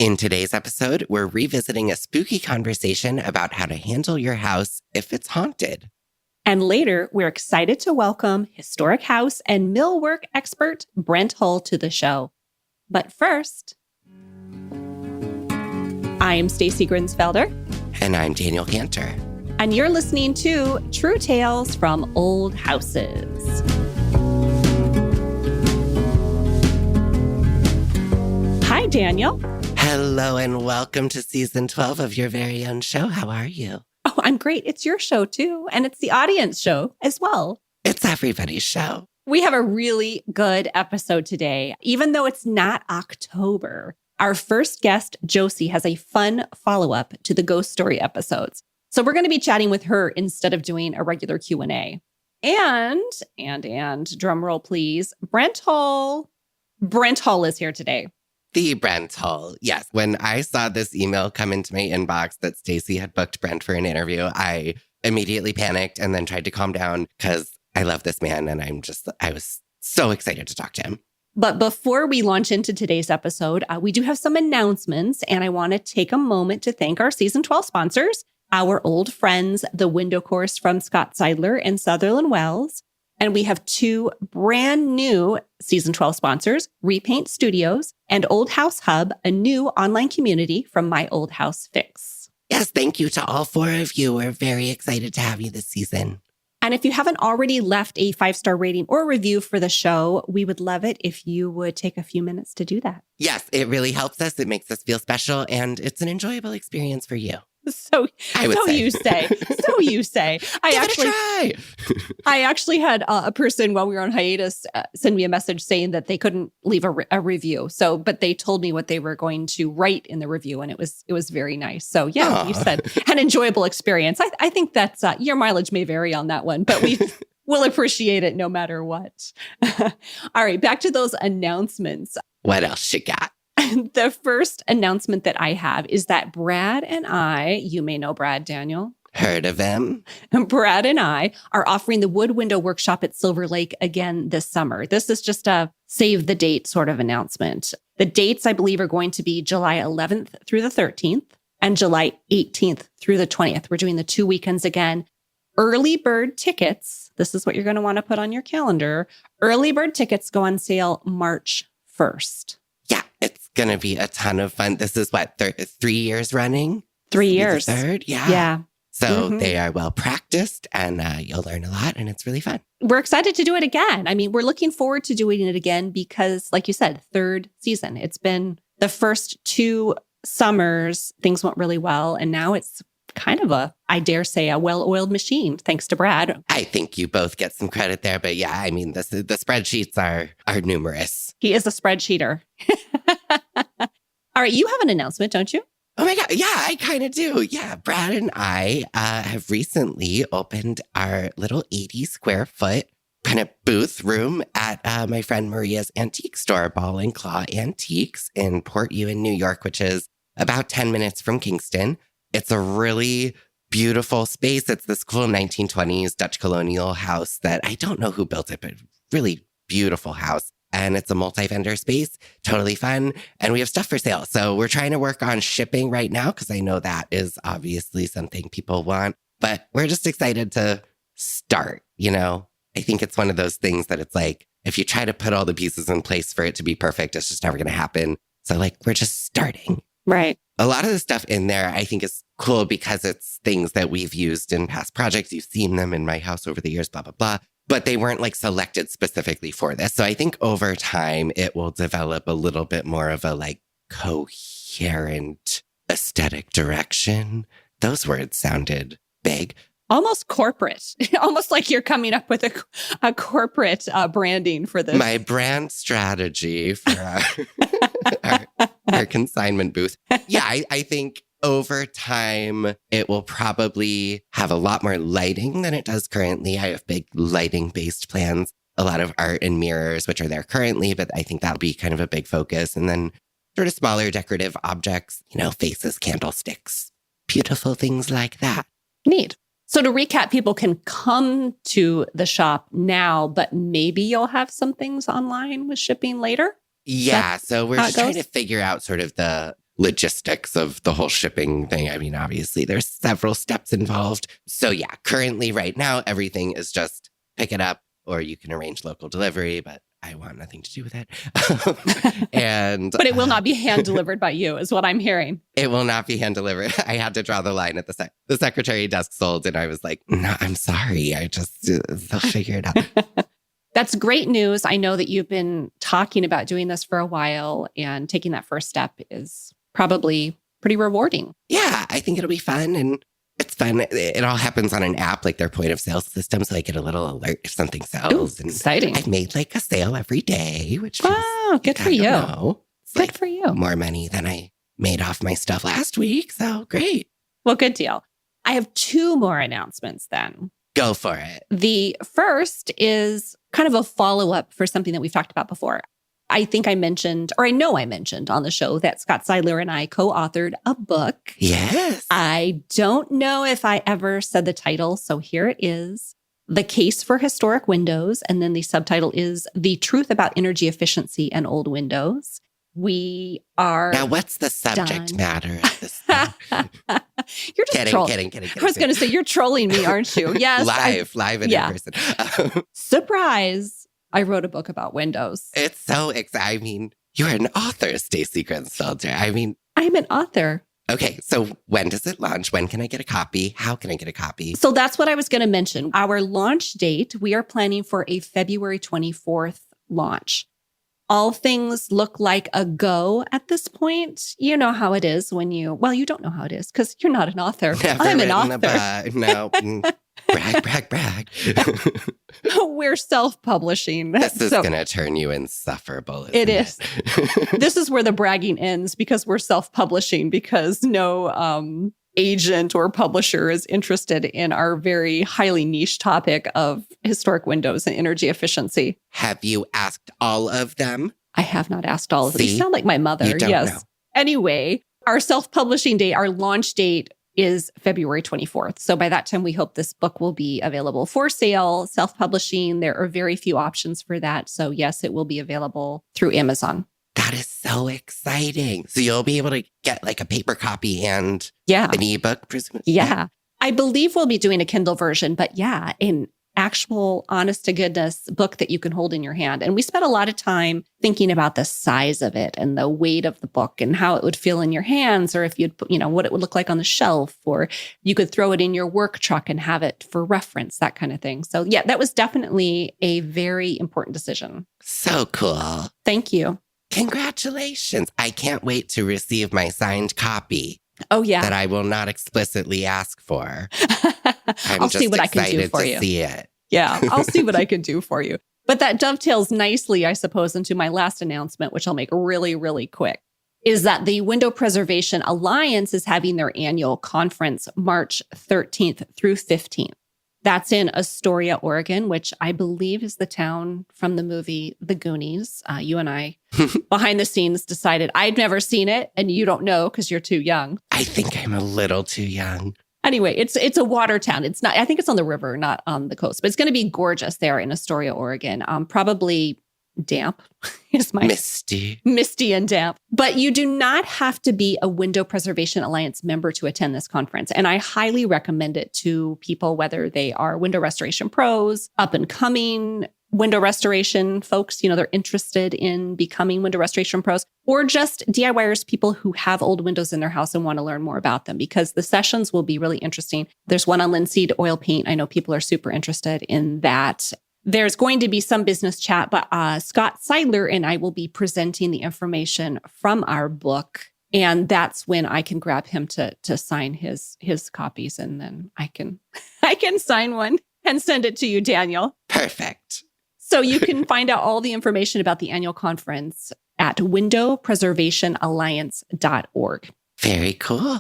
In today's episode, we're revisiting a spooky conversation about how to handle your house if it's haunted. And later, we're excited to welcome historic house and millwork expert Brent Hull to the show. But first, I'm Stacy Grinsfelder. And I'm Daniel Kanter. And you're listening to True Tales from Old Houses. Hi, Daniel. Hello and welcome to season 12 of your very own show. How are you? Oh, I'm great. It's your show too. And it's the audience show as well. It's everybody's show. We have a really good episode today, even though it's not October. Our first guest, Josie, has a fun follow-up to the ghost story episodes. So we're going to be chatting with her instead of doing a regular Q&A. And drum roll, please, Brent Hull. Brent Hull is here today. The Brent Hull. Yes. When I saw this email come into my inbox that Stacy had booked Brent for an interview, I immediately panicked and then tried to calm down because I love this man and I was so excited to talk to him. But before we launch into today's episode, we do have some announcements, and I want to take a moment to thank our season 12 sponsors, our old friends, the Window Course from Scott Seidler and Sutherland Wells. And we have two brand new season 12 sponsors, Repaint Studios and Old House Hub, a new online community from My Old House Fix. Yes, thank you to all four of you. We're very excited to have you this season. And if you haven't already left a 5-star rating or review for the show, we would love it if you would take a few minutes to do that. Yes, it really helps us. It makes us feel special, and it's an enjoyable experience for you. So you say. I actually had a person while we were on hiatus send me a message saying that they couldn't leave a review. But they told me what they were going to write in the review, and it was very nice. So yeah, Aww. You said an enjoyable experience. I think that's your mileage may vary on that one, but we'll appreciate it no matter what. All right, back to those announcements. What else you got? The first announcement that I have is that Brad and I, you may know Brad, Daniel. Heard of him? Brad and I are offering the Wood Window Workshop at Silver Lake again this summer. This is just a save the date sort of announcement. The dates, I believe, are going to be July 11th through the 13th and July 18th through the 20th. We're doing the 2 weekends again. Early bird tickets, this is what you're going to want to put on your calendar. Early bird tickets go on sale March 1st. Yeah, it's going to be a ton of fun. This is what, 3 years running? 3 years. Third? Yeah. Yeah. So They are well practiced and you'll learn a lot and it's really fun. We're excited to do it again. I mean, we're looking forward to doing it again because, like you said, third season. It's been the first 2 summers. Things went really well. And now it's kind of I dare say, a well-oiled machine, thanks to Brad. I think you both get some credit there. But yeah, I mean, the spreadsheets are numerous. He is a spreadsheeter. All right, you have an announcement, don't you? Oh my God. Yeah, I kind of do. Yeah, Brad and I have recently opened our little 80 square foot kind of booth room at my friend Maria's antique store, Ball and Claw Antiques in Port Ewan, New York, which is about 10 minutes from Kingston. It's a really beautiful space. It's this cool 1920s Dutch colonial house that I don't know who built it, but really beautiful house. And it's a multi-vendor space, totally fun. And we have stuff for sale. So we're trying to work on shipping right now because I know that is obviously something people want. But we're just excited to start, you know? I think it's one of those things that it's like, if you try to put all the pieces in place for it to be perfect, it's just never going to happen. So like, we're just starting. Right. A lot of the stuff in there, I think, is cool because it's things that we've used in past projects. You've seen them in my house over the years, blah, blah, blah. But they weren't like selected specifically for this. So I think over time, it will develop a little bit more of a like coherent aesthetic direction. Those words sounded big. Almost corporate, almost like you're coming up with a corporate branding for this. My brand strategy for our consignment booth. Yeah, I think over time, it will probably have a lot more lighting than it does currently. I have big lighting-based plans, a lot of art and mirrors, which are there currently, but I think that'll be kind of a big focus. And then sort of smaller decorative objects, you know, vases, candlesticks, beautiful things like that. Neat. So to recap, people can come to the shop now, but maybe you'll have some things online with shipping later? Yeah, so we're just trying to figure out sort of the logistics of the whole shipping thing. I mean, obviously there's several steps involved. So yeah, currently right now, everything is just pick it up or you can arrange local delivery, but I want nothing to do with it. But it will not be hand delivered by you is what I'm hearing. It will not be hand delivered. I had to draw the line at the secretary desk sold. And I was like, no, I'm sorry. They'll figure it out. That's great news. I know that you've been talking about doing this for a while, and taking that first step is probably pretty rewarding. Yeah, I think it'll be fun. And it's fun. It all happens on an app, like their point of sale system. So I get a little alert if something sells. Ooh, exciting. I've made like a sale every day, which good for you. Good for you. More money than I made off my stuff last week. So great. Well, good deal. I have 2 more announcements then. Go for it. The first is kind of a follow-up for something that we've talked about before. I think I mentioned, or I know I mentioned on the show that Scott Seidler and I co-authored a book. Yes. I don't know if I ever said the title, so here it is. The Case for Historic Windows. And then the subtitle is The Truth About Energy Efficiency and Old Windows. We are Now, what's the subject matter of this? You're just trolling. Kidding. I was going to say, you're trolling me, aren't you? Yes. Live and in person. Surprise. I wrote a book about windows. It's so exciting. I mean, you're an author, Stacy Grinsfelder. I mean, I'm an author. Okay, so when does it launch? When can I get a copy? How can I get a copy? So that's what I was going to mention. Our launch date, we are planning for a February 24th launch. All things look like a go at this point. You know how it is when you don't know how it is because you're not an author. I'm an author. No. Brag. We're self-publishing. This is going to turn you insufferable. It is. This is where the bragging ends because we're self-publishing because no agent or publisher is interested in our very highly niche topic of historic windows and energy efficiency. Have you asked all of them? I have not asked all of them. You sound like my mother. You don't know. Anyway, our self-publishing date, our launch date is February 24th. So by that time, we hope this book will be available for sale, self-publishing. There are very few options for that. So yes, it will be available through Amazon. That is so exciting. So you'll be able to get like a paper copy and an ebook, presumably? Yeah. I believe we'll be doing a Kindle version, but yeah, an actual honest to goodness book that you can hold in your hand. And we spent a lot of time thinking about the size of it and the weight of the book and how it would feel in your hands, or if you'd put, what it would look like on the shelf, or you could throw it in your work truck and have it for reference, that kind of thing. So yeah, that was definitely a very important decision. So cool. Thank you. Congratulations. I can't wait to receive my signed copy. Oh, yeah. That I will not explicitly ask for. I'll see what I can do for you. See it. Yeah, I'll see what I can do for you. But that dovetails nicely, I suppose, into my last announcement, which I'll make really, really quick, is that the Window Preservation Alliance is having their annual conference March 13th through 15th. That's in Astoria, Oregon, which I believe is the town from the movie The Goonies. You and I, behind the scenes, decided I'd never seen it, and you don't know because you're too young. I think I'm a little too young. Anyway, it's a water town. It's not. I think it's on the river, not on the coast. But it's going to be gorgeous there in Astoria, Oregon. Probably damp is my misty and damp. But you do not have to be a Window Preservation Alliance member to attend this conference. And I highly recommend it to people, whether they are window restoration pros, up and coming window restoration folks, they're interested in becoming window restoration pros, or just DIYers, people who have old windows in their house and want to learn more about them, because the sessions will be really interesting. There's one on linseed oil paint. I know people are super interested in that. There's going to be some business chat, but Scott Seidler and I will be presenting the information from our book. And that's when I can grab him to sign his copies. And then I can sign one and send it to you, Daniel. Perfect. So you can find out all the information about the annual conference at windowpreservationalliance.org. Very cool.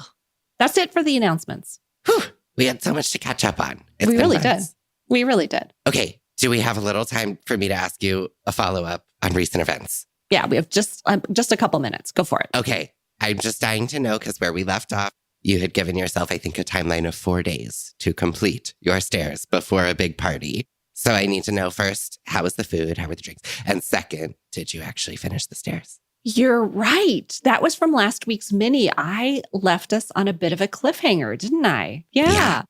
That's it for the announcements. Whew, we had so much to catch up on. We really did. We really did. Okay. Do we have a little time for me to ask you a follow-up on recent events? Yeah, we have just a couple minutes. Go for it. Okay. I'm just dying to know, because where we left off, you had given yourself, I think, a timeline of 4 days to complete your stairs before a big party. So I need to know first, how was the food? How were the drinks? And second, did you actually finish the stairs? You're right. That was from last week's mini. I left us on a bit of a cliffhanger, didn't I? Yeah.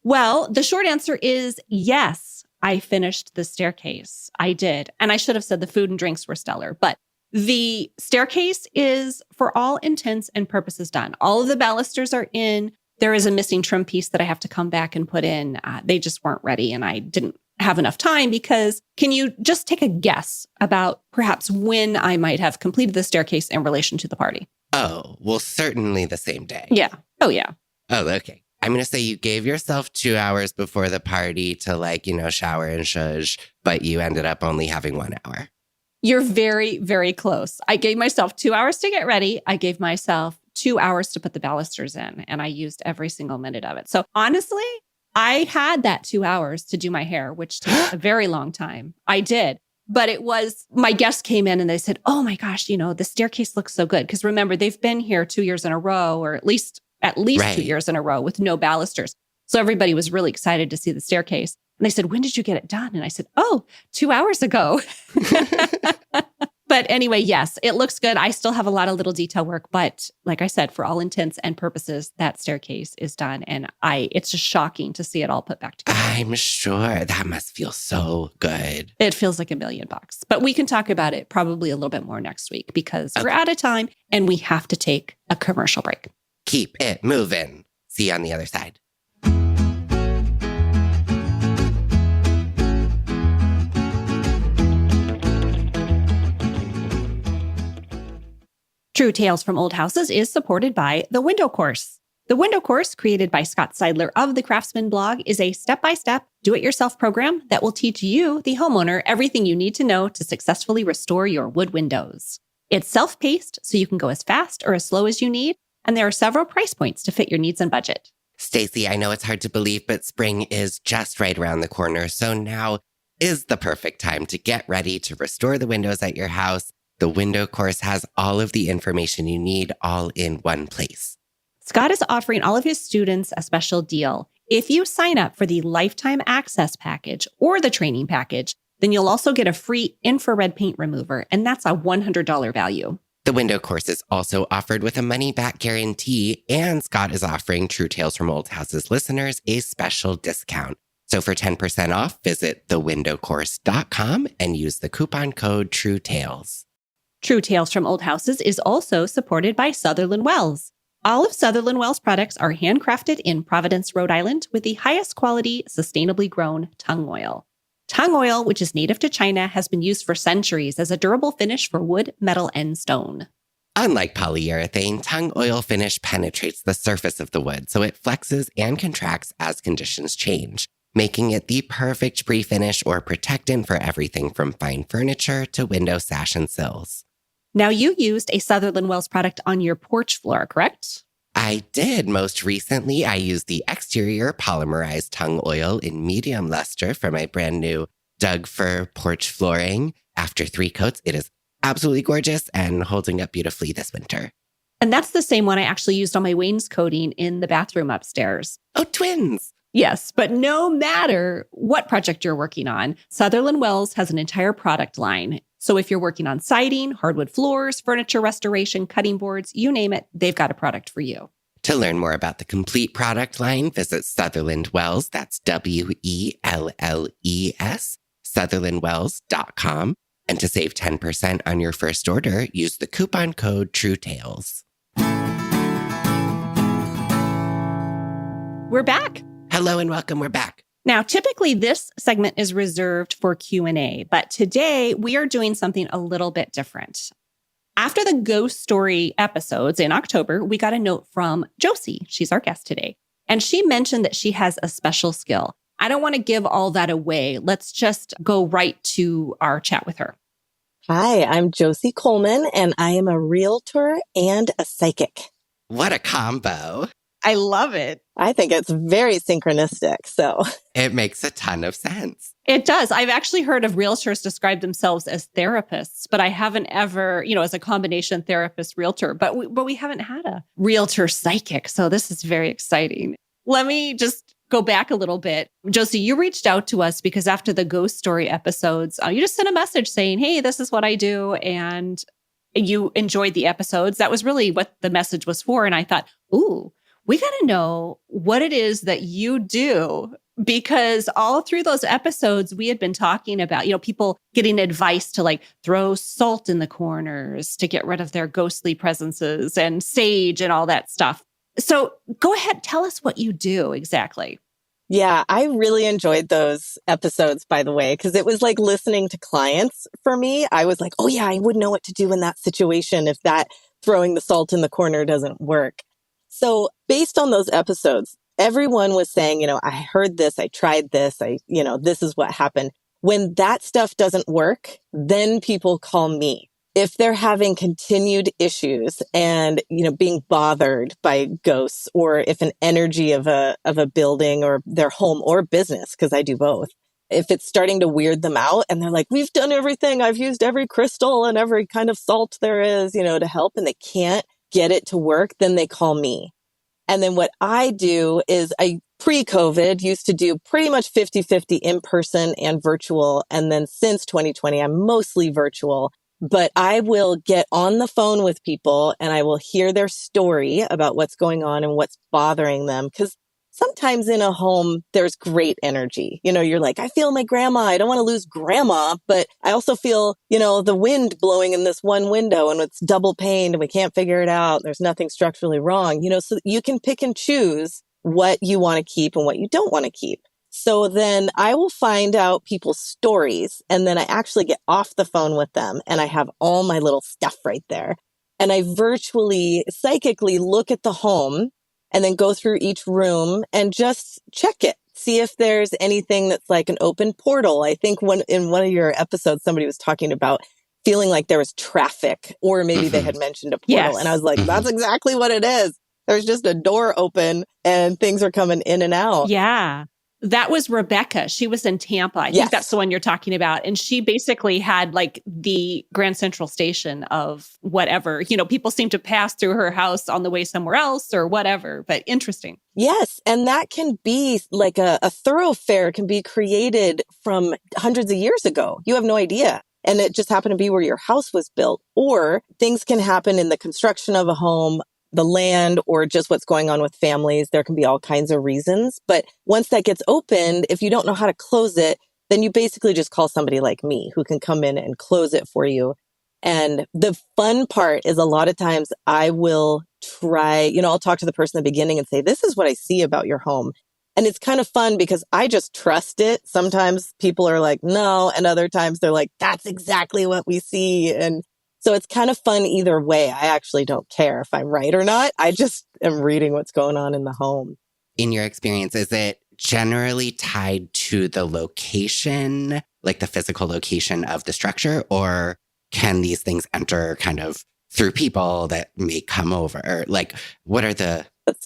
Well, the short answer is yes, I finished the staircase. I did. And I should have said the food and drinks were stellar, but the staircase is, for all intents and purposes, done. All of the balusters are in. There is a missing trim piece that I have to come back and put in. They just weren't ready, and I didn't have enough time because can you just take a guess about perhaps when I might have completed the staircase in relation to the party? Oh, well, certainly the same day. Yeah. Oh, yeah. Oh, okay. I'm going to say you gave yourself 2 hours before the party to shower and shush, but you ended up only having 1 hour. You're very, very close. I gave myself 2 hours to get ready. I gave myself 2 hours to put the balusters in, and I used every single minute of it. So honestly, I had that 2 hours to do my hair, which took a very long time. I did. But it was, my guests came in and they said, oh my gosh, the staircase looks so good. Because remember, they've been here 2 years in a row, or at least Right. 2 years in a row with no balusters. So everybody was really excited to see the staircase. And they said, when did you get it done? And I said, 2 hours ago. But anyway, yes, it looks good. I still have a lot of little detail work, but like I said, for all intents and purposes, that staircase is done. And it's just shocking to see it all put back together. I'm sure that must feel so good. It feels like $1 million, but we can talk about it probably a little bit more next week because we're out of time and we have to take a commercial break. Keep it moving. See you on the other side. True Tales from Old Houses is supported by The Window Course. The Window Course, created by Scott Seidler of the Craftsman blog, is a step-by-step, do-it-yourself program that will teach you, the homeowner, everything you need to know to successfully restore your wood windows. It's self-paced, so you can go as fast or as slow as you need, and there are several price points to fit your needs and budget. Stacy, I know it's hard to believe, but spring is just right around the corner, so now is the perfect time to get ready to restore the windows at your house. The Window Course has all of the information you need all in one place. Scott is offering all of his students a special deal. If you sign up for the Lifetime Access Package or the training package, then you'll also get a free infrared paint remover, and that's a $100 value. The Window Course is also offered with a money-back guarantee, and Scott is offering True Tales from Old Houses listeners a special discount. So for 10% off, visit thewindowcourse.com and use the coupon code TrueTales. True Tales from Old Houses is also supported by Sutherland Wells. All of Sutherland Wells products are handcrafted in Providence, Rhode Island, with the highest quality, sustainably grown tung oil. Tung oil, which is native to China, has been used for centuries as a durable finish for wood, metal, and stone. Unlike polyurethane, tung oil finish penetrates the surface of the wood, so it flexes and contracts as conditions change, making it the perfect pre-finish or protectant for everything from fine furniture to window sash and sills. Now, you used a Sutherland Wells product on your porch floor, correct? I did. Most recently, I used the exterior polymerized tung oil in medium luster for my brand new Doug Fir porch flooring. After 3 coats, it is absolutely gorgeous and holding up beautifully this winter. And that's the same one I actually used on my wainscoting in the bathroom upstairs. Oh, twins! Yes, but no matter what project you're working on, Sutherland Wells has an entire product line. So if you're working on siding, hardwood floors, furniture restoration, cutting boards, you name it, they've got a product for you. To learn more about the complete product line, visit Sutherland Wells, that's WELLES, sutherlandwells.com. And to save 10% on your first order, use the coupon code TrueTales. We're back. Hello and welcome, we're back. Now, typically this segment is reserved for Q&A, but today we are doing something a little bit different. After the ghost story episodes in October, we got a note from Josie. She's our guest today. And she mentioned that she has a special skill. I don't want to give all that away. Let's just go right to our chat with her. Hi, I'm Josie Coleman, and I am a realtor and a psychic. What a combo. I love it. I think it's very synchronistic, so. It makes a ton of sense. It does. I've actually heard of realtors describe themselves as therapists, but I haven't ever, as a combination therapist realtor, but we haven't had a realtor psychic. So this is very exciting. Let me just go back a little bit. Josie, you reached out to us because after the ghost story episodes, you just sent a message saying, hey, this is what I do. And you enjoyed the episodes. That was really what the message was for. And I thought, ooh, we got to know what it is that you do, because all through those episodes, we had been talking about, people getting advice to like throw salt in the corners to get rid of their ghostly presences and sage and all that stuff. So go ahead, tell us what you do exactly. Yeah, I really enjoyed those episodes, by the way, because it was like listening to clients for me. I was like, oh yeah, I would know what to do in that situation if that throwing the salt in the corner doesn't work. So based on those episodes, everyone was saying, I heard this, I tried this, this is what happened. When that stuff doesn't work, then people call me. If they're having continued issues and, being bothered by ghosts, or if an energy of a building or their home or business, because I do both, if it's starting to weird them out and they're like, we've done everything, I've used every crystal and every kind of salt there is, to help, and they can't get it to work, then they call me. And then what I do is I pre-COVID used to do pretty much 50-50 in person and virtual. And then since 2020, I'm mostly virtual. But I will get on the phone with people and I will hear their story about what's going on and what's bothering them. Because sometimes in a home, there's great energy. You're like, I feel my grandma. I don't want to lose grandma, but I also feel, the wind blowing in this one window and it's double paned and we can't figure it out. There's nothing structurally wrong, so you can pick and choose what you want to keep and what you don't want to keep. So then I will find out people's stories, and then I actually get off the phone with them and I have all my little stuff right there. And I virtually, psychically look at the home and then go through each room and just check it. See if there's anything that's like an open portal. I think in one of your episodes, somebody was talking about feeling like there was traffic, or maybe they had mentioned a portal. Yes. And I was like, that's exactly what it is. There's just a door open and things are coming in and out. Yeah. That was Rebecca. She was in Tampa. I think that's the one you're talking about. And she basically had like the Grand Central Station of whatever, people seem to pass through her house on the way somewhere else or whatever, but interesting. Yes. And that can be like a thoroughfare can be created from hundreds of years ago. You have no idea. And it just happened to be where your house was built. Or things can happen in the construction of a home, the land, or just what's going on with families. There can be all kinds of reasons. But once that gets opened, if you don't know how to close it, then you basically just call somebody like me who can come in and close it for you. And the fun part is a lot of times I will try, I'll talk to the person at the beginning and say, this is what I see about your home. And it's kind of fun because I just trust it. Sometimes people are like, no. And other times they're like, that's exactly what we see. And so it's kind of fun either way. I actually don't care if I'm right or not. I just am reading what's going on in the home. In your experience, is it generally tied to the location, like the physical location of the structure, or can these things enter kind of through people that may come over? Like, that's a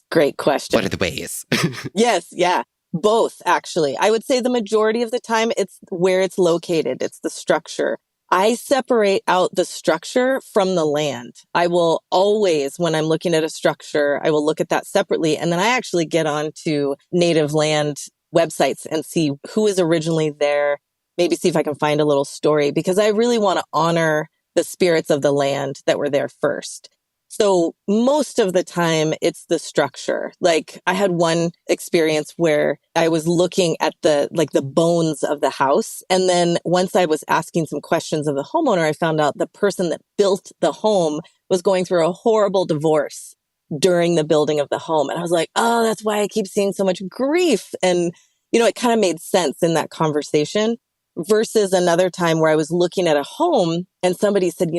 great question. What are the ways? Yes. Yeah. Both, actually. I would say the majority of the time it's where it's located. It's the structure. I separate out the structure from the land. I will always, when I'm looking at a structure, I will look at that separately. And then I actually get onto native land websites and see who is originally there, maybe see if I can find a little story, because I really want to honor the spirits of the land that were there first. So most of the time it's the structure. Like I had one experience where I was looking at the bones of the house. And then once I was asking some questions of the homeowner, I found out the person that built the home was going through a horrible divorce during the building of the home. And I was like, oh, that's why I keep seeing so much grief. And, it kind of made sense in that conversation versus another time where I was looking at a home and somebody said,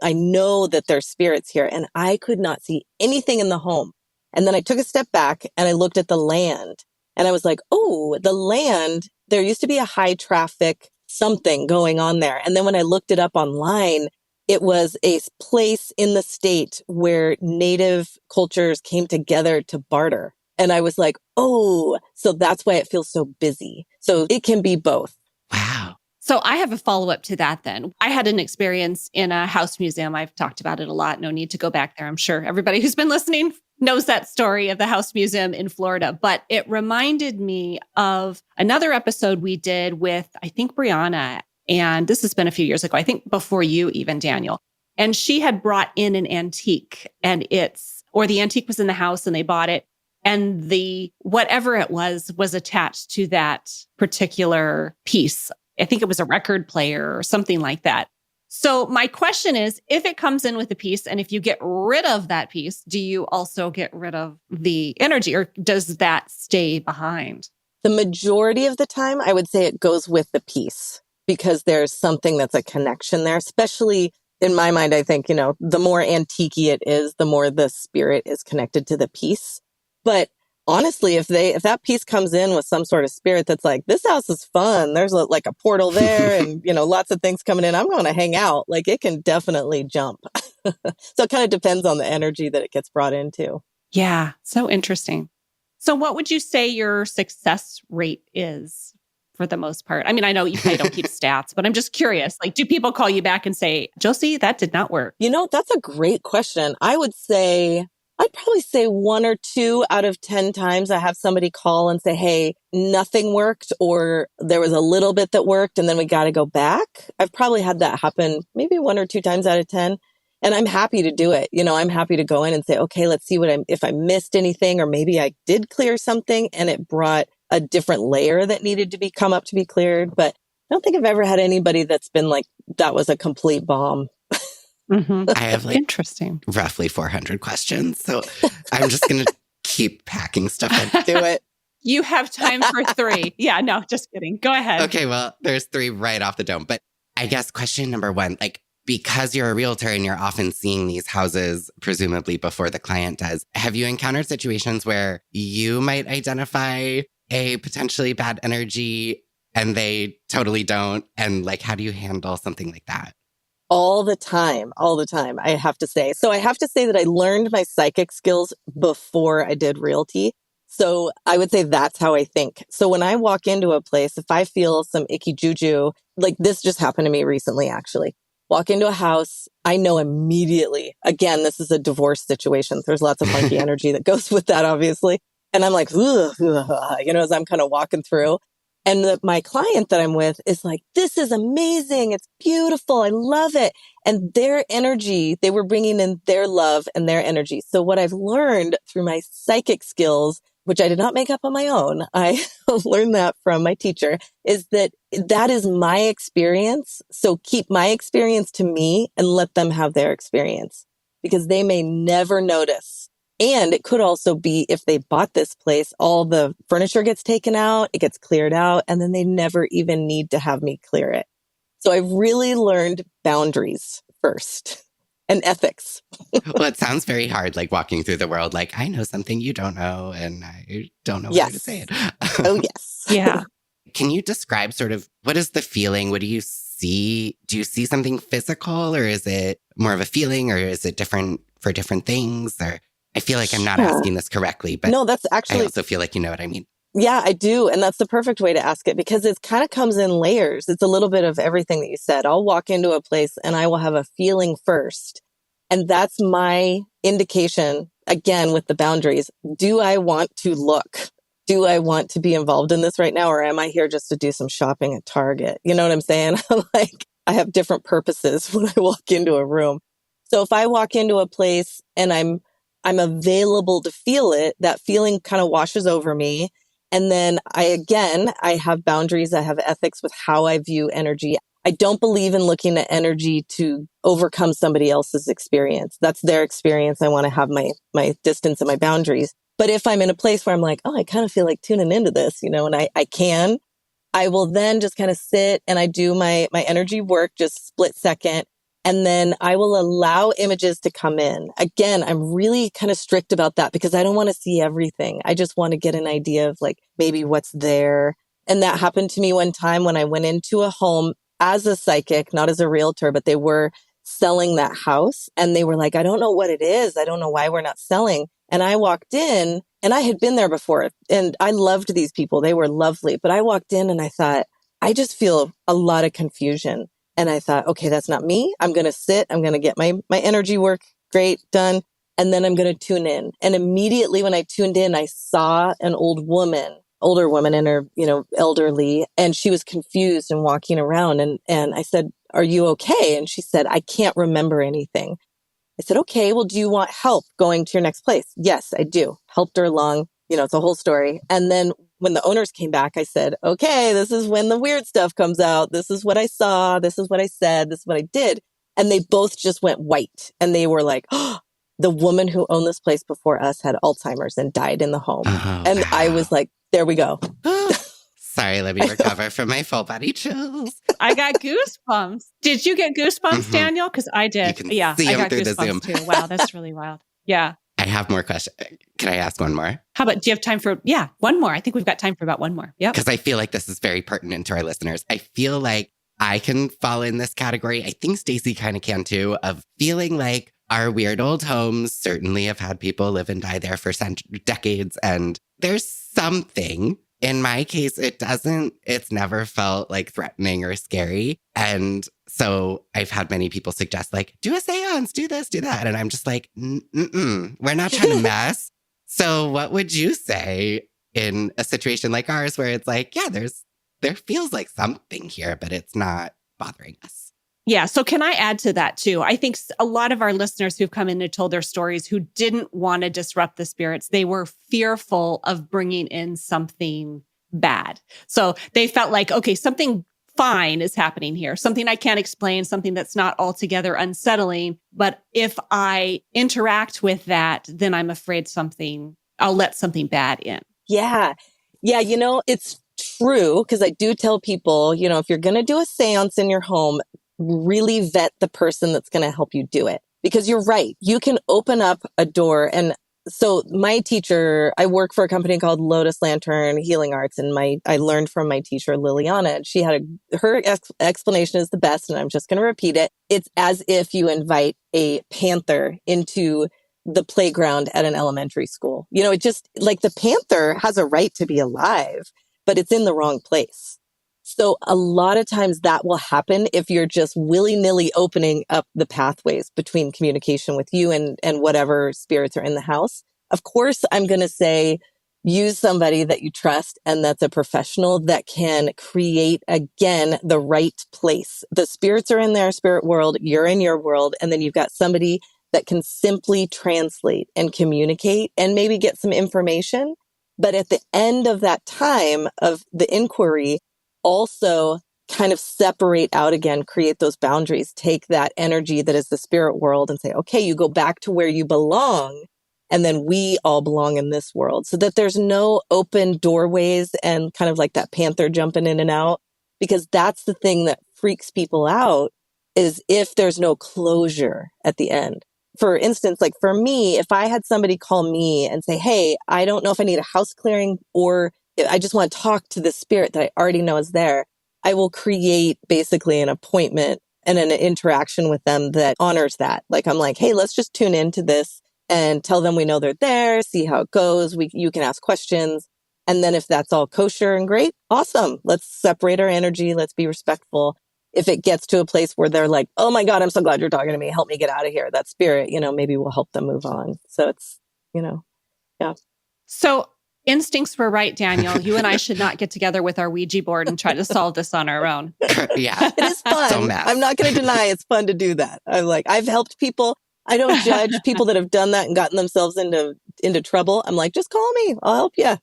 I know that there's spirits here, and I could not see anything in the home. And then I took a step back and I looked at the land and I was like, oh, the land, there used to be a high traffic something going on there. And then when I looked it up online, it was a place in the state where native cultures came together to barter. And I was like, oh, so that's why it feels so busy. So it can be both. Wow. So I have a follow-up to that then. I had an experience in a house museum. I've talked about it a lot. No need to go back there. I'm sure everybody who's been listening knows that story of the house museum in Florida. But it reminded me of another episode we did with, I think, Brianna. And this has been a few years ago, I think before you even, Daniel. And she had brought in an antique or the antique was in the house and they bought it. And the whatever it was attached to that particular piece. I think it was a record player or something like that. So my question is, if it comes in with a piece and if you get rid of that piece, do you also get rid of the energy or does that stay behind? The majority of the time, I would say it goes with the piece because there's something that's a connection there, especially in my mind. I think, the more antique-y it is, the more the spirit is connected to the piece. But honestly, if that piece comes in with some sort of spirit that's like, this house is fun, there's like a portal there and, lots of things coming in, I'm going to hang out, like it can definitely jump. So it kind of depends on the energy that it gets brought into. Yeah, so interesting. So what would you say your success rate is for the most part? I mean, I know you probably don't keep stats, but I'm just curious. Like, do people call you back and say, Josie, that did not work? That's a great question. I'd probably say 1 or 2 out of 10 times I have somebody call and say, hey, nothing worked, or there was a little bit that worked and then we got to go back. I've probably had that happen maybe 1 or 2 times out of 10. And I'm happy to do it. I'm happy to go in and say, okay, let's see if I missed anything, or maybe I did clear something and it brought a different layer that needed to come up to be cleared. But I don't think I've ever had anybody that's been like, that was a complete bomb. Mm-hmm. I have interesting, roughly 400 questions. So I'm just going to keep packing stuff in. Do it. You have time for 3. Yeah, no, just kidding. Go ahead. Okay, well, there's 3 right off the dome. But I guess question number 1, like, because you're a realtor and you're often seeing these houses, presumably before the client does, have you encountered situations where you might identify a potentially bad energy and they totally don't? And like, how do you handle something like that? All the time, I have to say. So I have to say that I learned my psychic skills before I did realty. So I would say that's how I think. So when I walk into a place, if I feel some icky juju, like this just happened to me recently, actually. Walk into a house, I know immediately. Again, this is a divorce situation. There's lots of funky energy that goes with that, obviously. And I'm like, ugh, as I'm kind of walking through. And my client that I'm with is like, this is amazing. It's beautiful. I love it. And their energy, they were bringing in their love and their energy. So what I've learned through my psychic skills, which I did not make up on my own, I learned that from my teacher, is that is my experience. So keep my experience to me and let them have their experience, because they may never notice. And it could also be, if they bought this place, all the furniture gets taken out, it gets cleared out, and then they never even need to have me clear it. So I've really learned boundaries first and ethics. Well, it sounds very hard, like walking through the world, like, I know something you don't know, and I don't know where to say it. Oh, yes. Yeah. Can you describe sort of, what is the feeling? What do you see? Do you see something physical, or is it more of a feeling, or is it different for different things? Or I feel like I'm not asking this correctly, but no, that's actually, I also feel like you know what I mean. Yeah, I do. And that's the perfect way to ask it, because it kind of comes in layers. It's a little bit of everything that you said. I'll walk into a place and I will have a feeling first. And that's my indication, again, with the boundaries. Do I want to look? Do I want to be involved in this right now? Or am I here just to do some shopping at Target? You know what I'm saying? Like, I have different purposes when I walk into a room. So if I walk into a place and I'm available to feel it, that feeling kind of washes over me. And then I have boundaries. I have ethics with how I view energy. I don't believe in looking at energy to overcome somebody else's experience. That's their experience. I want to have my distance and my boundaries. But if I'm in a place where I'm like, oh, I kind of feel like tuning into this, and I will then just kind of sit and I do my energy work, just split second. And then I will allow images to come in. Again, I'm really kind of strict about that because I don't want to see everything. I just want to get an idea of like maybe what's there. And that happened to me one time when I went into a home as a psychic, not as a realtor, but they were selling that house. And they were like, I don't know what it is. I don't know why we're not selling. And I walked in, and I had been there before, and I loved these people. They were lovely. But I walked in and I thought, I just feel a lot of confusion. And I thought, okay, that's not me. I'm going to sit. I'm going to get my energy work great done. And then I'm going to tune in. And immediately when I tuned in, I saw an older woman in her, elderly, and she was confused and walking around. And I said, are you okay? And she said, I can't remember anything. I said, okay, well, do you want help going to your next place? Yes, I do. Helped her along. It's a whole story. And then when the owners came back, I said, okay, this is when the weird stuff comes out. This is what I saw. This is what I said. This is what I did. And they both just went white. And they were like, oh, the woman who owned this place before us had Alzheimer's and died in the home. Oh, and wow. I was like, there we go. Sorry, let me recover from my full body chills. I got goosebumps. Did you get goosebumps, Daniel? Because I did. You can see I them got through the Zoom. goosebumps too. Wow, that's really wild. Yeah. I have more questions. Can I ask one more? How about, do you have time for, one more? I think we've got time for about one more. Yep. Because I feel like this is very pertinent to our listeners. I feel like I can fall in this category. I think Stacy kind of can too, of feeling like our weird old homes certainly have had people live and die there for decades. And there's something. In my case, it's never felt like threatening or scary. And so I've had many people suggest like, do a seance, do this, do that. And I'm just like, we're not trying to mess. So what would you say in a situation like ours where it's like, yeah, there feels like something here, but it's not bothering us? Yeah. So can I add to that too? I think a lot of our listeners who've come in and told their stories who didn't want to disrupt the spirits, they were fearful of bringing in something bad. So they felt like, okay, something fine is happening here, something I can't explain, something that's not altogether unsettling. But if I interact with that, then I'm afraid I'll let something bad in. Yeah. Yeah. It's true because I do tell people, if you're going to do a seance in your home, really vet the person that's going to help you do it. Because you're right. You can open up a door. And so my teacher, I work for a company called Lotus Lantern Healing Arts. And I learned from my teacher, Liliana, and she had her explanation is the best. And I'm just going to repeat it. It's as if you invite a panther into the playground at an elementary school. It just like the panther has a right to be alive, but it's in the wrong place. So a lot of times that will happen if you're just willy-nilly opening up the pathways between communication with you and whatever spirits are in the house. Of course, I'm going to say use somebody that you trust and that's a professional that can create, again, the right place. The spirits are in their spirit world, you're in your world, and then you've got somebody that can simply translate and communicate and maybe get some information. But at the end of that time of the inquiry, also kind of separate out again, create those boundaries, take that energy that is the spirit world and say, okay, you go back to where you belong. And then we all belong in this world so that there's no open doorways and kind of like that panther jumping in and out, because that's the thing that freaks people out is if there's no closure at the end. For instance, like for me, if I had somebody call me and say, hey, I don't know if I need a house clearing or I just want to talk to the spirit that I already know is there, I will create basically an appointment and an interaction with them that honors that. Like I'm like, hey, let's just tune into this and tell them we know they're there, see how it goes. You can ask questions. And then if that's all kosher and great, awesome. Let's separate our energy. Let's be respectful. If it gets to a place where they're like, oh my God, I'm so glad you're talking to me. Help me get out of here. That spirit, maybe we'll help them move on. So it's, yeah. So instincts were right, Daniel. You and I should not get together with our Ouija board and try to solve this on our own. Yeah. It is fun. I'm not going to deny it's fun to do that. I've helped people. I don't judge people that have done that and gotten themselves into trouble. I'm like, just call me. I'll help you.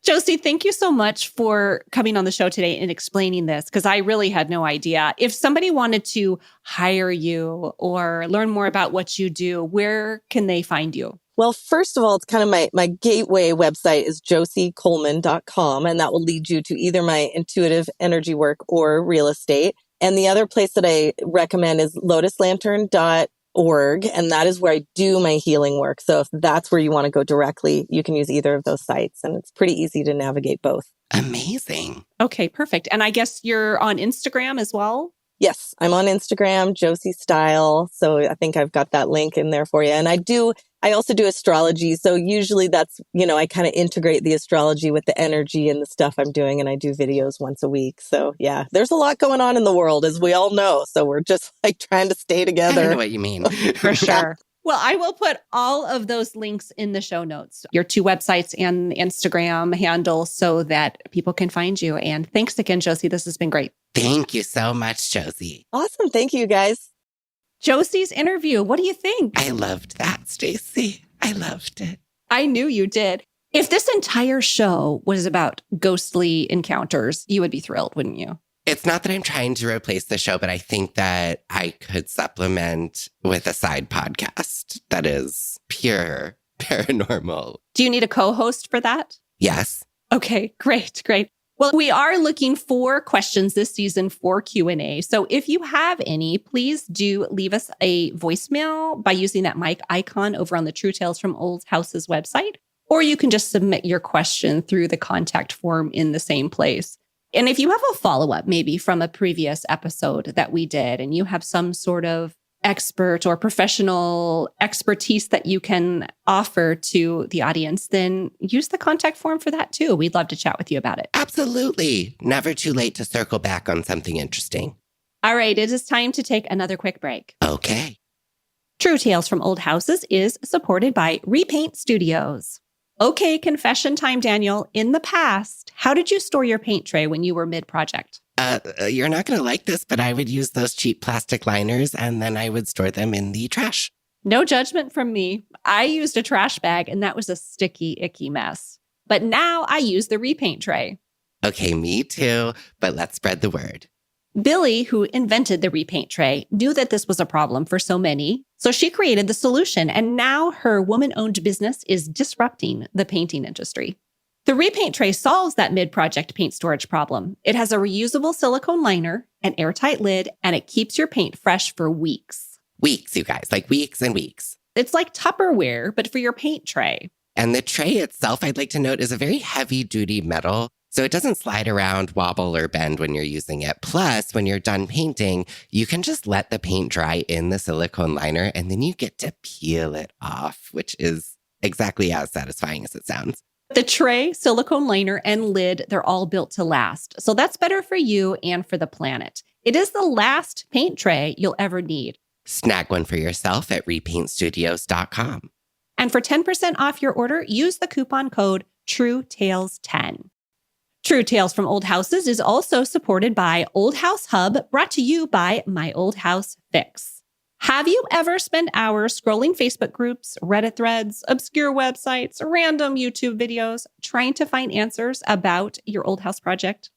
Josie, thank you so much for coming on the show today and explaining this, because I really had no idea. If somebody wanted to hire you or learn more about what you do, where can they find you? Well, first of all, it's kind of my gateway website is josiecoleman.com, and that will lead you to either my intuitive energy work or real estate. And the other place that I recommend is lotuslantern.org, and that is where I do my healing work. So if that's where you want to go directly, you can use either of those sites, and it's pretty easy to navigate both. Amazing. Okay, perfect. And I guess you're on Instagram as well? Yes, I'm on Instagram, Josie Style. So I think I've got that link in there for you. And I also do astrology. So usually that's, I kind of integrate the astrology with the energy and the stuff I'm doing. And I do videos once a week. So yeah, there's a lot going on in the world, as we all know. So we're just like trying to stay together. I know what you mean. For sure. Well, I will put all of those links in the show notes, your 2 websites and Instagram handle so that people can find you. And thanks again, Josie. This has been great. Thank you so much, Josie. Awesome. Thank you, guys. Josie's interview. What do you think? I loved that, Stacy. I loved it. I knew you did. If this entire show was about ghostly encounters, you would be thrilled, wouldn't you? It's not that I'm trying to replace the show, but I think that I could supplement with a side podcast that is pure paranormal. Do you need a co-host for that? Yes. Okay, great. Well, we are looking for questions this season for Q&A. So if you have any, please do leave us a voicemail by using that mic icon over on the True Tales from Old Houses website, or you can just submit your question through the contact form in the same place. And if you have a follow-up, maybe from a previous episode that we did, and you have some sort of expert or professional expertise that you can offer to the audience, then use the contact form for that too. We'd love to chat with you about it. Absolutely. Never too late to circle back on something interesting. All right, it is time to take another quick break. Okay. True Tales from Old Houses is supported by Repaint Studios. Okay, confession time, Daniel. In the past, how did you store your paint tray when you were mid-project? You're not going to like this, but I would use those cheap plastic liners and then I would store them in the trash. No judgment from me. I used a trash bag and that was a sticky, icky mess. But now I use the repaint tray. Okay, me too, but let's spread the word. Billy, who invented the repaint tray, knew that this was a problem for so many, so she created the solution, and now her woman-owned business is disrupting the painting industry. The repaint tray solves that mid-project paint storage problem. It has a reusable silicone liner, an airtight lid, and it keeps your paint fresh for weeks. Weeks, you guys, like weeks and weeks. It's like Tupperware, but for your paint tray. And the tray itself, I'd like to note, is a very heavy-duty metal, so it doesn't slide around, wobble, or bend when you're using it. Plus, when you're done painting, you can just let the paint dry in the silicone liner, and then you get to peel it off, which is exactly as satisfying as it sounds. The tray, silicone liner, and lid, they're all built to last. So that's better for you and for the planet. It is the last paint tray you'll ever need. Snag one for yourself at repaintstudios.com. And for 10% off your order, use the coupon code TRUETALES10. True Tales from Old Houses is also supported by Old House Hub, brought to you by My Old House Fix. Have you ever spent hours scrolling Facebook groups, Reddit threads, obscure websites, random YouTube videos, trying to find answers about your old house project?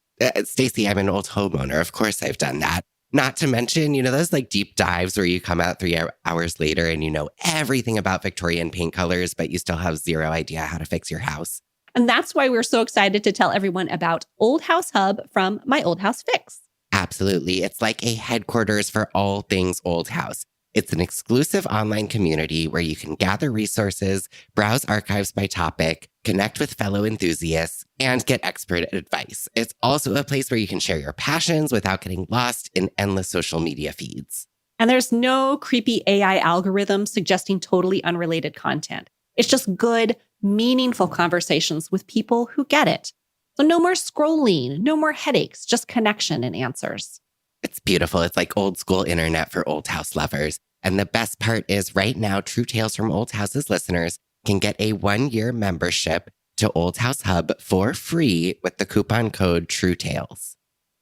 Stacy, I'm an old homeowner. Of course I've done that. Not to mention, those like deep dives where you come out 3 hours later and you know everything about Victorian paint colors, but you still have zero idea how to fix your house. And that's why we're so excited to tell everyone about Old House Hub from My Old House Fix. Absolutely. It's like a headquarters for all things old house. It's an exclusive online community where you can gather resources, browse archives by topic, connect with fellow enthusiasts, and get expert advice. It's also a place where you can share your passions without getting lost in endless social media feeds. And there's no creepy AI algorithms suggesting totally unrelated content. It's just good, meaningful conversations with people who get it. So no more scrolling, no more headaches, just connection and answers. It's beautiful. It's like old school internet for old house lovers. And the best part is right now, True Tales from Old Houses listeners can get a 1-year membership to Old House Hub for free with the coupon code TrueTales.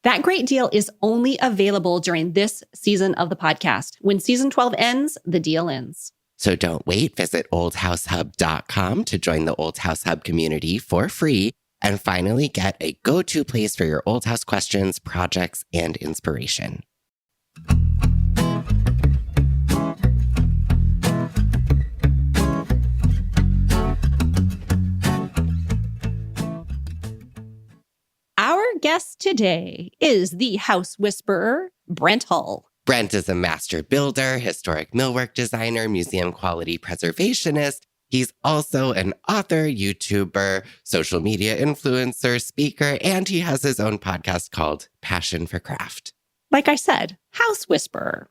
That great deal is only available during this season of the podcast. When season 12 ends, the deal ends. So don't wait. Visit oldhousehub.com to join the Old House Hub community for free and finally get a go-to place for your old house questions, projects, and inspiration. Our guest today is the house whisperer, Brent Hull. Brent is a master builder, historic millwork designer, museum quality preservationist. He's also an author, YouTuber, social media influencer, speaker, and he has his own podcast called Passion for Craft. Like I said, house whisperer.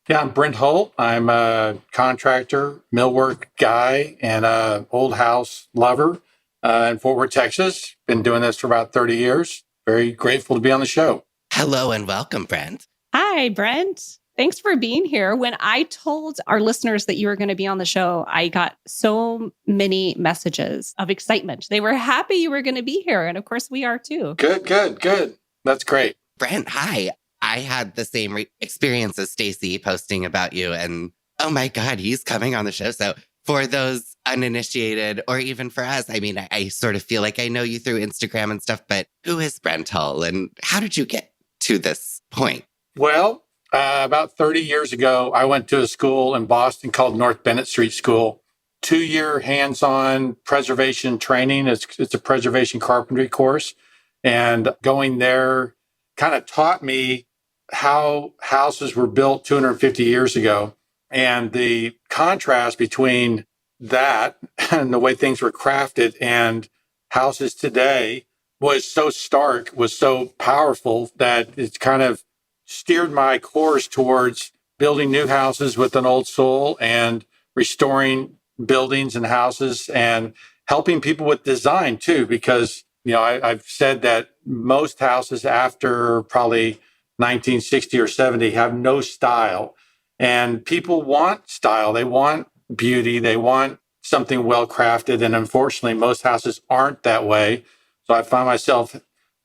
Yeah, I'm Brent Hull. I'm a contractor, millwork guy, and an old house lover in Fort Worth, Texas. Been doing this for about 30 years. Very grateful to be on the show. Hello and welcome, Brent. Hi, Brent. Thanks for being here. When I told our listeners that you were going to be on the show, I got so many messages of excitement. They were happy you were going to be here. And of course, we are too. Good. That's great. Brent, hi. I had the same experience as Stacy posting about you, and oh my God, he's coming on the show. So for those uninitiated, or even for us, I mean, I sort of feel like I know you through Instagram and stuff, but who is Brent Hull and how did you get to this point? Well, about 30 years ago, I went to a school in Boston called North Bennett Street School. 2-year hands-on preservation training. It's a preservation carpentry course. And going there kind of taught me how houses were built 250 years ago. And the contrast between that and the way things were crafted and houses today was so stark, was so powerful that it's kind of steered my course towards building new houses with an old soul and restoring buildings and houses and helping people with design too, because, I've said that most houses after probably 1960 or 70 have no style, and people want style. They want beauty. They want something well crafted. And unfortunately, most houses aren't that way. So I find myself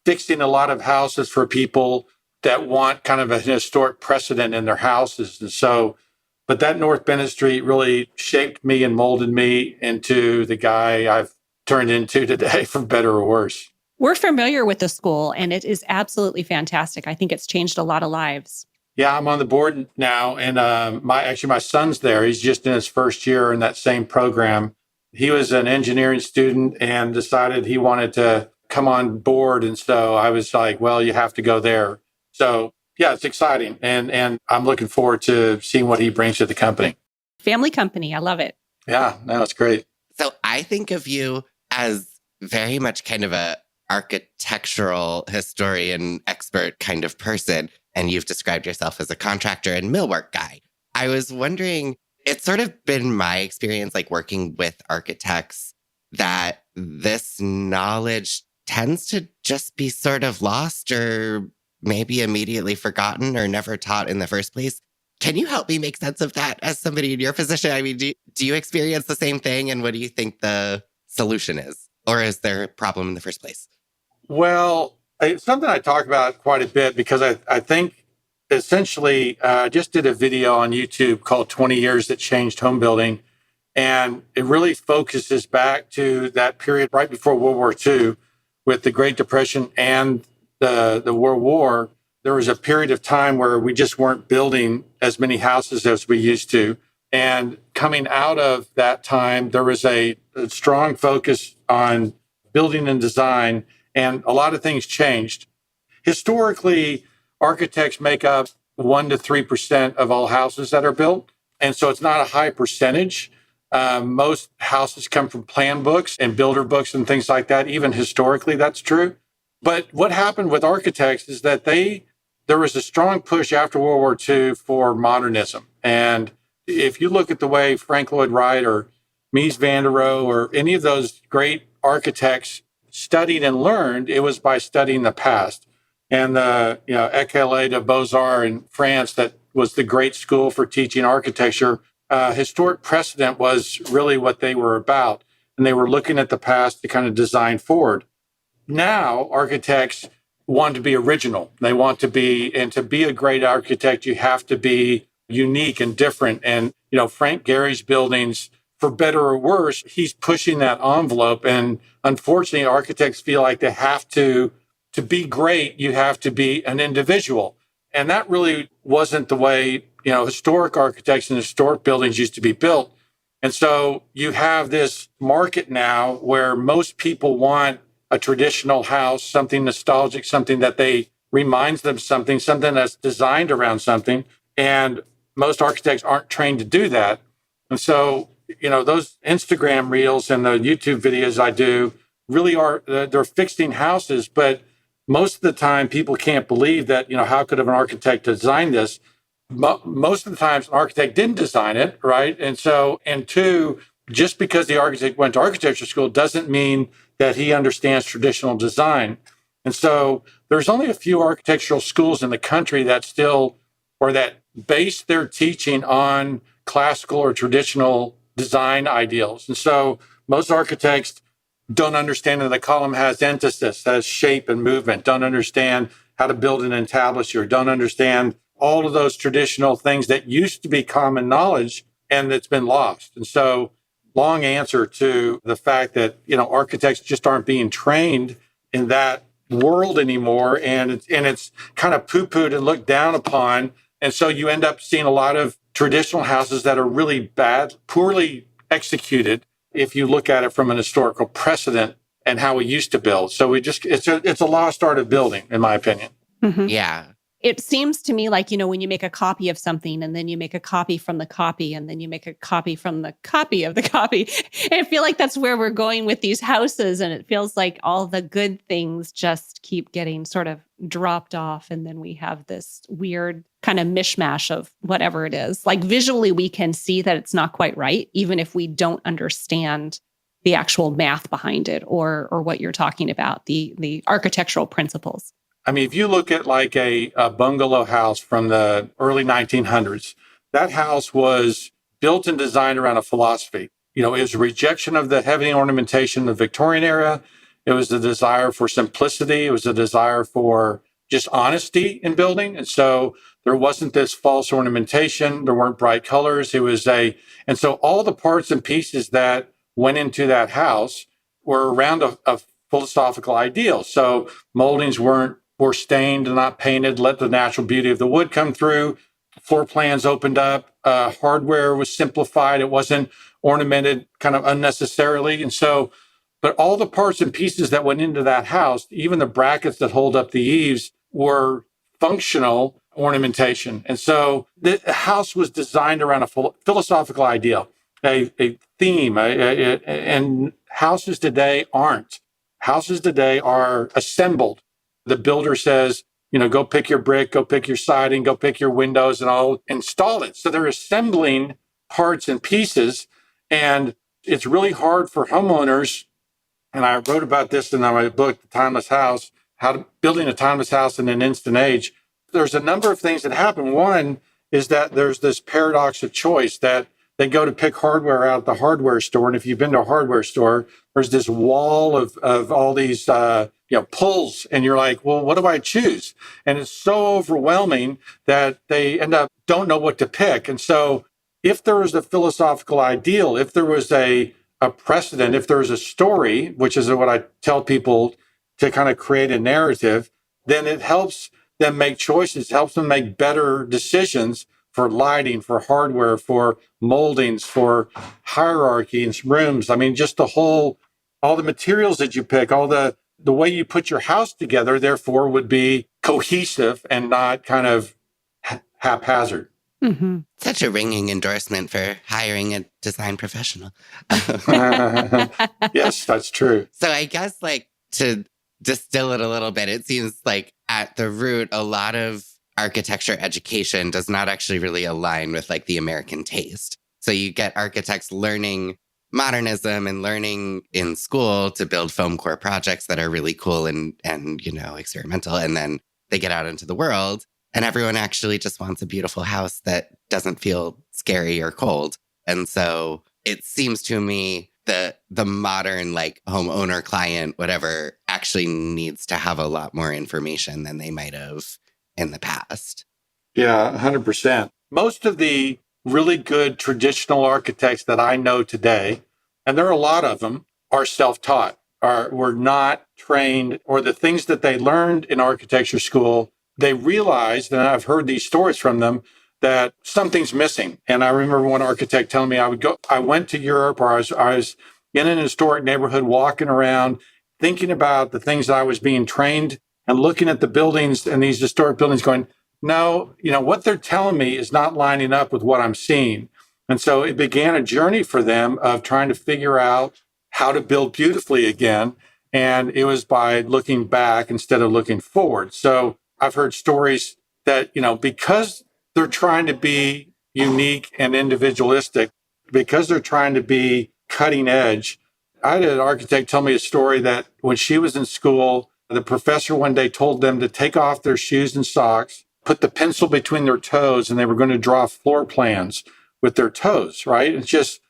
fixing a lot of houses for people that want kind of a historic precedent in their houses. And so, but that North Bennett Street really shaped me and molded me into the guy I've turned into today, for better or worse. We're familiar with the school and it is absolutely fantastic. I think it's changed a lot of lives. Yeah, I'm on the board now. And my son's there. He's just in his first year in that same program. He was an engineering student and decided he wanted to come on board. And so I was like, well, you have to go there. So yeah, it's exciting. And I'm looking forward to seeing what he brings to the company. Family company. I love it. Yeah, no, it's great. So I think of you as very much kind of a architectural historian expert kind of person. And you've described yourself as a contractor and millwork guy. I was wondering, it's sort of been my experience, like working with architects, that this knowledge tends to just be sort of lost or maybe immediately forgotten or never taught in the first place. Can you help me make sense of that as somebody in your position? I mean, do you experience the same thing? And what do you think the solution is? Or is there a problem in the first place? Well, it's something I talk about quite a bit because I think essentially I just did a video on YouTube called 20 Years That Changed Home Building. And it really focuses back to that period right before World War II with the Great Depression and the World War. There was a period of time where we just weren't building as many houses as we used to. And coming out of that time, there was a strong focus on building and design, and a lot of things changed. Historically, architects make up 1% to 3% of all houses that are built. And so it's not a high percentage. Most houses come from plan books and builder books and things like that. Even historically, that's true. But what happened with architects is that there was a strong push after World War II for modernism. And if you look at the way Frank Lloyd Wright or Mies van der Rohe or any of those great architects studied and learned, it was by studying the past. And the École des Beaux-Arts in France, that was the great school for teaching architecture. Historic precedent was really what they were about. And they were looking at the past to kind of design forward. Now, architects want to be original. They want to be, and to be a great architect, you have to be unique and different. And, Frank Gehry's buildings, for better or worse, he's pushing that envelope. And unfortunately, architects feel like they have to be great, you have to be an individual. And that really wasn't the way, historic architects and historic buildings used to be built. And so you have this market now where most people want a traditional house, something nostalgic, something that reminds them something that's designed around something. And most architects aren't trained to do that. And so, those Instagram reels and the YouTube videos I do really they're fixing houses, but most of the time people can't believe that, how could an architect design this? Most of the times an architect didn't design it, right? And so, and two, just because the architect went to architecture school doesn't mean that he understands traditional design. And so there's only a few architectural schools in the country that still, or that base their teaching on classical or traditional design ideals. And so most architects don't understand that the column has emphasis, has shape and movement, don't understand how to build an entablature, don't understand all of those traditional things that used to be common knowledge and that's been lost. And so long answer to the fact that, architects just aren't being trained in that world anymore. And it's kind of poo-pooed and looked down upon. And so you end up seeing a lot of traditional houses that are really bad, poorly executed, if you look at it from an historical precedent and how we used to build. So it's a lost art of building, in my opinion. Mm-hmm. Yeah. It seems to me like, when you make a copy of something and then you make a copy from the copy and then you make a copy from the copy of the copy. I feel like that's where we're going with these houses. And it feels like all the good things just keep getting sort of dropped off. And then we have this weird kind of mishmash of whatever it is. Like visually, we can see that it's not quite right, even if we don't understand the actual math behind it or what you're talking about, the architectural principles. I mean, if you look at like a bungalow house from the early 1900s, that house was built and designed around a philosophy. It was a rejection of the heavy ornamentation of the Victorian era. It was the desire for simplicity. It was a desire for just honesty in building. And so there wasn't this false ornamentation. There weren't bright colors. And so all the parts and pieces that went into that house were around a philosophical ideal. So moldings were stained and not painted, let the natural beauty of the wood come through. Floor plans opened up. Hardware was simplified. It wasn't ornamented kind of unnecessarily. And so, but all the parts and pieces that went into that house, even the brackets that hold up the eaves, were functional ornamentation. And so the house was designed around a philosophical ideal, a theme, and houses today aren't. Houses today are assembled. The builder says, go pick your brick, go pick your siding, go pick your windows, and I'll install it. So they're assembling parts and pieces. And it's really hard for homeowners. And I wrote about this in my book, The Timeless House, building a timeless house in an instant age. There's a number of things that happen. One is that there's this paradox of choice that they go to pick hardware out at the hardware store. And if you've been to a hardware store, there's this wall of all these, pulls. And you're like, well, what do I choose? And it's so overwhelming that they end up don't know what to pick. And so if there was a philosophical ideal, if there was a precedent, if there was a story, which is what I tell people to kind of create a narrative, then it helps them make choices, helps them make better decisions for lighting, for hardware, for moldings, for hierarchy in rooms. I mean, just all the materials that you pick, all the way you put your house together, therefore, would be cohesive and not kind of haphazard. Mm-hmm. Such a ringing endorsement for hiring a design professional. Yes, that's true. So I guess to distill it a little bit, it seems like at the root, a lot of architecture education does not actually really align with the American taste. So you get architects learning modernism and learning in school to build foam core projects that are really cool and experimental. And then they get out into the world and everyone actually just wants a beautiful house that doesn't feel scary or cold. And so it seems to me that the modern homeowner client, whatever, actually needs to have a lot more information than they might have in the past. Yeah, 100%. Most of the really good traditional architects that I know today, and there are a lot of them, are self-taught, were not trained, or the things that they learned in architecture school, they realized, and I've heard these stories from them, that something's missing. And I remember one architect telling me I went to Europe, or I was in an historic neighborhood walking around, thinking about the things that I was being trained and looking at the buildings and these historic buildings going, no, what they're telling me is not lining up with what I'm seeing. And so it began a journey for them of trying to figure out how to build beautifully again. And it was by looking back instead of looking forward. So I've heard stories that, because they're trying to be unique and individualistic, because they're trying to be cutting edge. I had an architect tell me a story that when she was in school, the professor one day told them to take off their shoes and socks put the pencil between their toes and they were going to draw floor plans with their toes, right? It's just,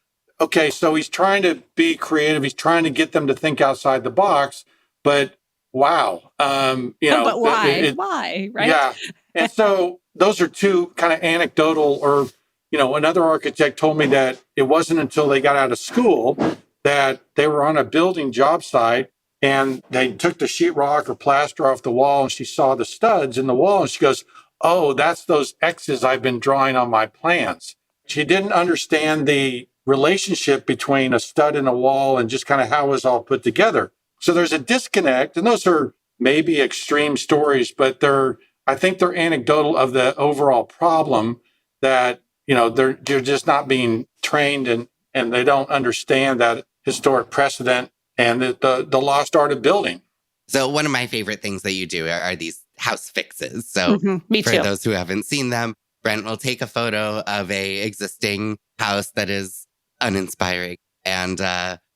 okay, so he's trying to be creative. He's trying to get them to think outside the box, but wow. But why? Why? Right? Yeah. And so those are two kind of anecdotal, or, another architect told me that it wasn't until they got out of school that they were on a building job site and they took the sheetrock or plaster off the wall and she saw the studs in the wall and she goes, oh, that's those X's I've been drawing on my plans. She didn't understand the relationship between a stud and a wall and just kind of how it was all put together. So there's a disconnect, and those are maybe extreme stories, but I think they're anecdotal of the overall problem that, they're just not being trained and they don't understand that historic precedent and the lost art of building. So one of my favorite things that you do are these house fixes. So Me for too. those who haven't seen them, Brent will take a photo of a existing house that is uninspiring and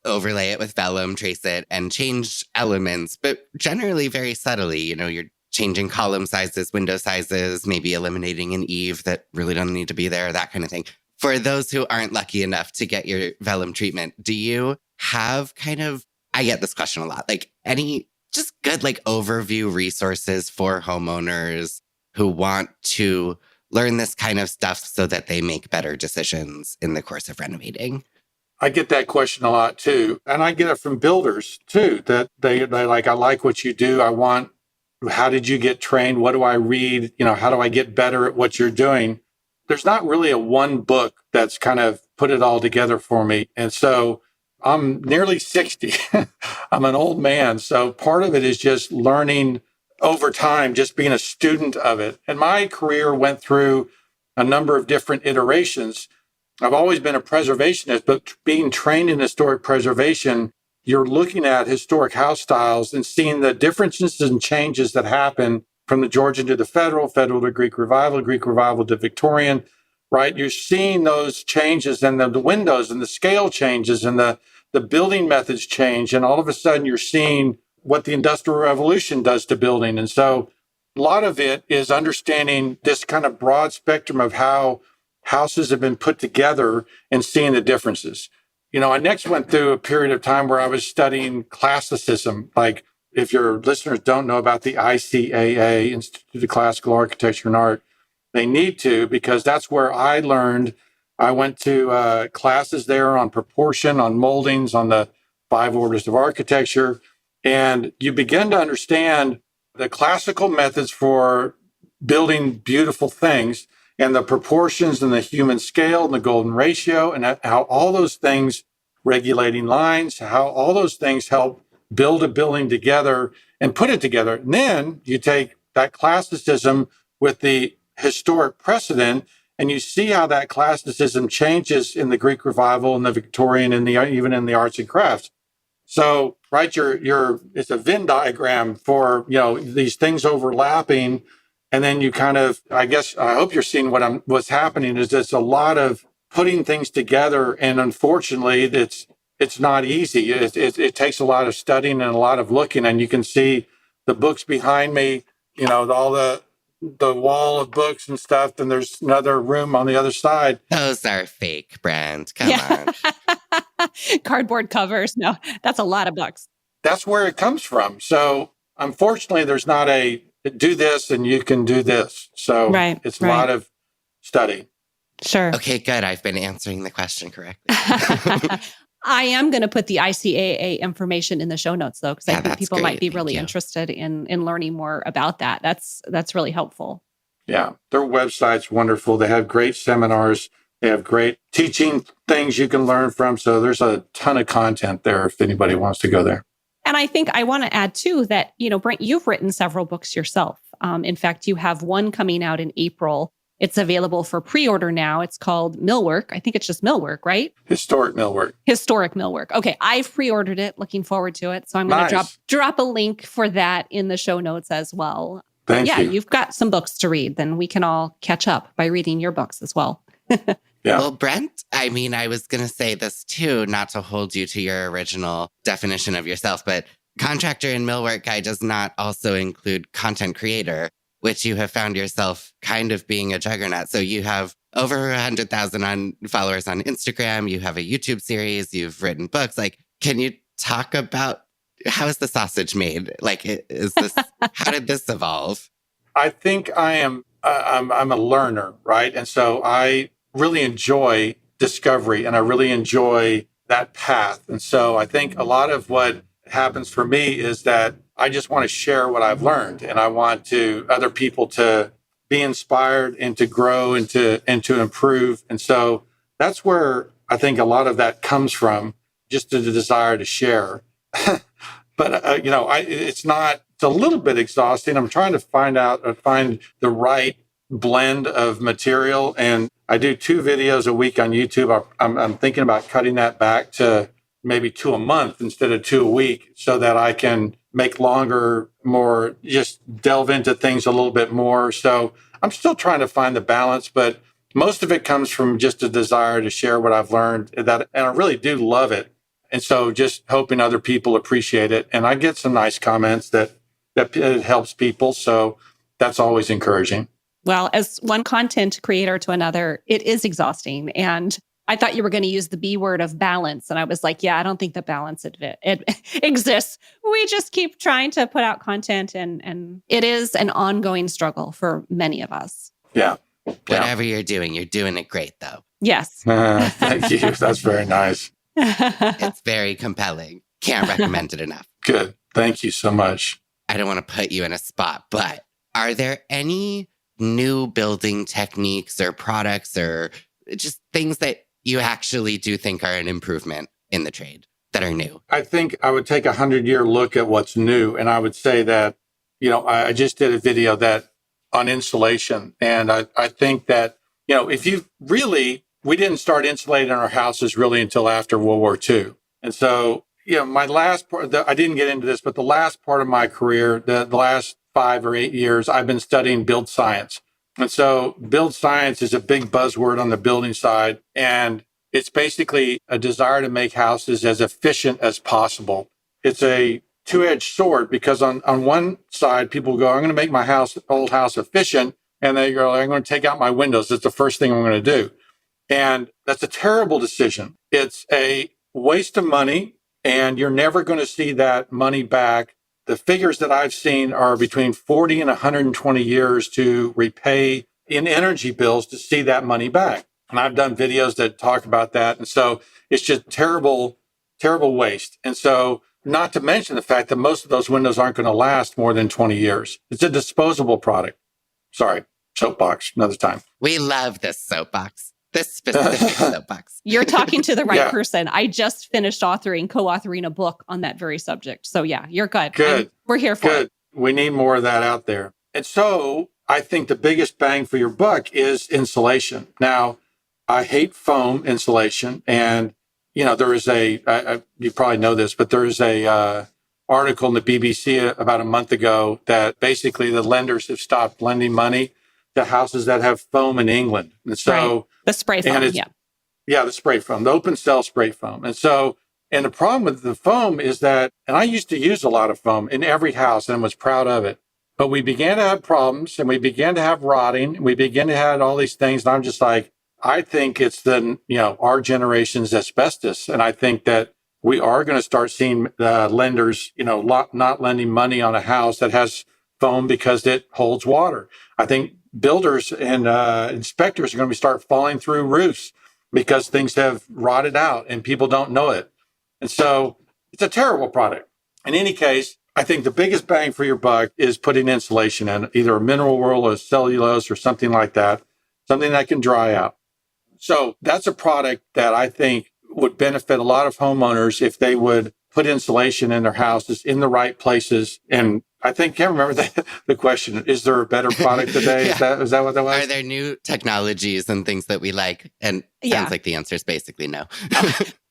overlay it with vellum, trace it, and change elements, but generally very subtly. You're changing column sizes, window sizes, maybe eliminating an eave that really don't need to be there, that kind of thing. For those who aren't lucky enough to get your vellum treatment, do you have I get this question a lot, like any just good overview resources for homeowners who want to learn this kind of stuff so that they make better decisions in the course of renovating? I get that question a lot too. And I get it from builders too, that they like, I like what you do. How did you get trained? What do I read? How do I get better at what you're doing? There's not really a one book that's kind of put it all together for me. And so I'm nearly 60. I'm an old man. So part of it is just learning over time, just being a student of it. And my career went through a number of different iterations. I've always been a preservationist, but being trained in historic preservation, you're looking at historic house styles and seeing the differences and changes that happen from the Georgian to the federal to Greek Revival to Victorian, right? You're seeing those changes and the windows and the scale changes and the building methods change. And all of a sudden you're seeing what the Industrial Revolution does to building. And so a lot of it is understanding this kind of broad spectrum of how houses have been put together and seeing the differences. I next went through a period of time where I was studying classicism. Like, if your listeners don't know about the ICAA, Institute of Classical Architecture and Art, they need to, because that's where I learned. I went to classes there on proportion, on moldings, on the 5 orders of architecture. And you begin to understand the classical methods for building beautiful things and the proportions and the human scale and the golden ratio and how all those things, regulating lines, how all those things help build a building together and put it together. And then you take that classicism with the historic precedent and you see how that classicism changes in the Greek Revival and the Victorian and even in the arts and crafts. So, right, it's a Venn diagram for, these things overlapping. And then you kind of, I hope you're seeing what's happening is it's a lot of putting things together. And unfortunately, it's not easy. It takes a lot of studying and a lot of looking. And you can see the books behind me, all the wall of books and stuff. Then there's another room on the other side. Those are fake, Brent. Come on. Cardboard covers. No, that's a lot of books. That's where it comes from. So unfortunately, there's not a do this and you can do this. So it's a lot of study. Sure. Okay, good. I've been answering the question correctly. I am going to put the ICAA information in the show notes, though, because I think people might be really interested in learning more about that. That's really helpful. Yeah, their website's wonderful. They have great seminars. They have great teaching things you can learn from. So there's a ton of content there if anybody wants to go there. And I think I want to add, too, that, Brent, you've written several books yourself. In fact, you have one coming out in April. It's available for pre-order now. It's called Millwork. I think it's just Millwork, right? Historic Millwork. Historic Millwork. Okay, I've pre-ordered it. Looking forward to it. So I'm going to drop a link for that in the show notes as well. Thank you. You've got some books to read. Then we can all catch up by reading your books as well. Yeah. Well, Brent, I was going to say this too, not to hold you to your original definition of yourself, but Contractor and Millwork Guide does not also include content creator. which you have found yourself kind of being a juggernaut. So you have over 100,000 followers on Instagram. You have a YouTube series. You've written books. Like, can you talk about how is the sausage made? Like, how did this evolve? I think I'm a learner, right? And so I really enjoy discovery and I really enjoy that path. And so I think a lot of what happens for me is that I just want to share what I've learned and I want other people to be inspired and to grow and to improve. And so that's where I think a lot of that comes from, just the desire to share. But, it's a little bit exhausting. I'm trying to find the right blend of material. And I do 2 videos a week on YouTube. I'm thinking about cutting that back to maybe 2 a month instead of 2 a week so that I can make longer, more, just delve into things a little bit more. So I'm still trying to find the balance, but most of it comes from just a desire to share what I've learned and I really do love it. And so just hoping other people appreciate it. And I get some nice comments that it helps people. So that's always encouraging. Well, as one content creator to another, it is exhausting. And I thought you were going to use the B word of balance. And I was like, yeah, I don't think the balance it exists. We just keep trying to put out content and it is an ongoing struggle for many of us. Yeah. Whatever you're doing it great though. Yes. Thank you. That's very nice. It's very compelling. Can't recommend it enough. Good. Thank you so much. I don't want to put you in a spot, but are there any new building techniques or products or just things that you actually do think are an improvement in the trade that are new? I think I would take 100-year look at what's new. And I would say that, I just did a video on insulation. And I think that, we didn't start insulating our houses really until after World War II. And so, my last part, I didn't get into this, but the last part of my career, the last 5 or 8 years, I've been studying build science. And so build science is a big buzzword on the building side. And it's basically a desire to make houses as efficient as possible. It's a two-edged sword because on one side, people go, I'm going to make my old house efficient. And they go, I'm going to take out my windows. That's the first thing I'm going to do. And that's a terrible decision. It's a waste of money, and you're never going to see that money back. The figures that I've seen are between 40 and 120 years to repay in energy bills to see that money back. And I've done videos that talk about that. And so it's just terrible, terrible waste. And so not to mention the fact that most of those windows aren't going to last more than 20 years. It's a disposable product. Sorry, soapbox, another time. We love this soapbox. This specific soapbox. You're talking to the right person. I just finished co-authoring a book on that very subject. So yeah, you're good. Good. We're here for it. We need more of that out there. And so I think the biggest bang for your buck is insulation. Now, I hate foam insulation. And, there is you probably know this, but there is a article in the BBC about a month ago that basically the lenders have stopped lending money to houses that have foam in England. And so the spray foam, the spray foam, the open cell spray foam. And the problem with the foam is that, and I used to use a lot of foam in every house and was proud of it, but we began to have problems and we began to have rotting and we began to have all these things. And I'm just like, I think it's our generation's asbestos. And I think that we are going to start seeing lenders, not lending money on a house that has foam because it holds water. I think builders and inspectors are going to start falling through roofs because things have rotted out and people don't know it. And so it's a terrible product. In any case, I think the biggest bang for your buck is putting insulation in, either a mineral wool or cellulose or something like that, something that can dry out. So that's a product that I think would benefit a lot of homeowners if they would put insulation in their houses in the right places. And I can't remember the question. Is there a better product today? Yeah. Is that what that was? Are there new technologies and things that we like? And sounds like the answer is basically no.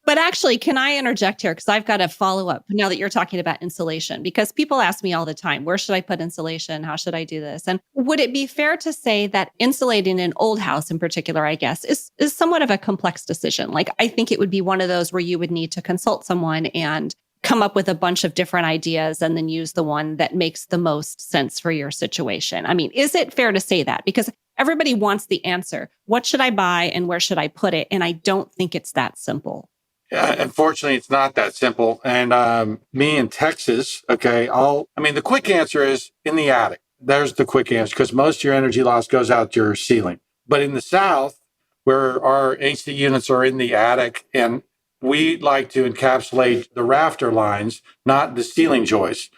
But actually, can I interject here? Because I've got a follow-up now that you're talking about insulation, because people ask me all the time, where should I put insulation? How should I do this? And would it be fair to say that insulating an old house in particular, I guess, is somewhat of a complex decision? Like, I think it would be one of those where you would need to consult someone and come up with a bunch of different ideas and then use the one that makes the most sense for your situation. I mean, is it fair to say that? Because everybody wants the answer. What should I buy and where should I put it? And I don't think it's that simple. Yeah, unfortunately, it's not that simple. And me in Texas, okay, the quick answer is in the attic. There's the quick answer because most of your energy loss goes out your ceiling. But in the South, where our AC units are in the attic, and we like to encapsulate the rafter lines, not the ceiling joists,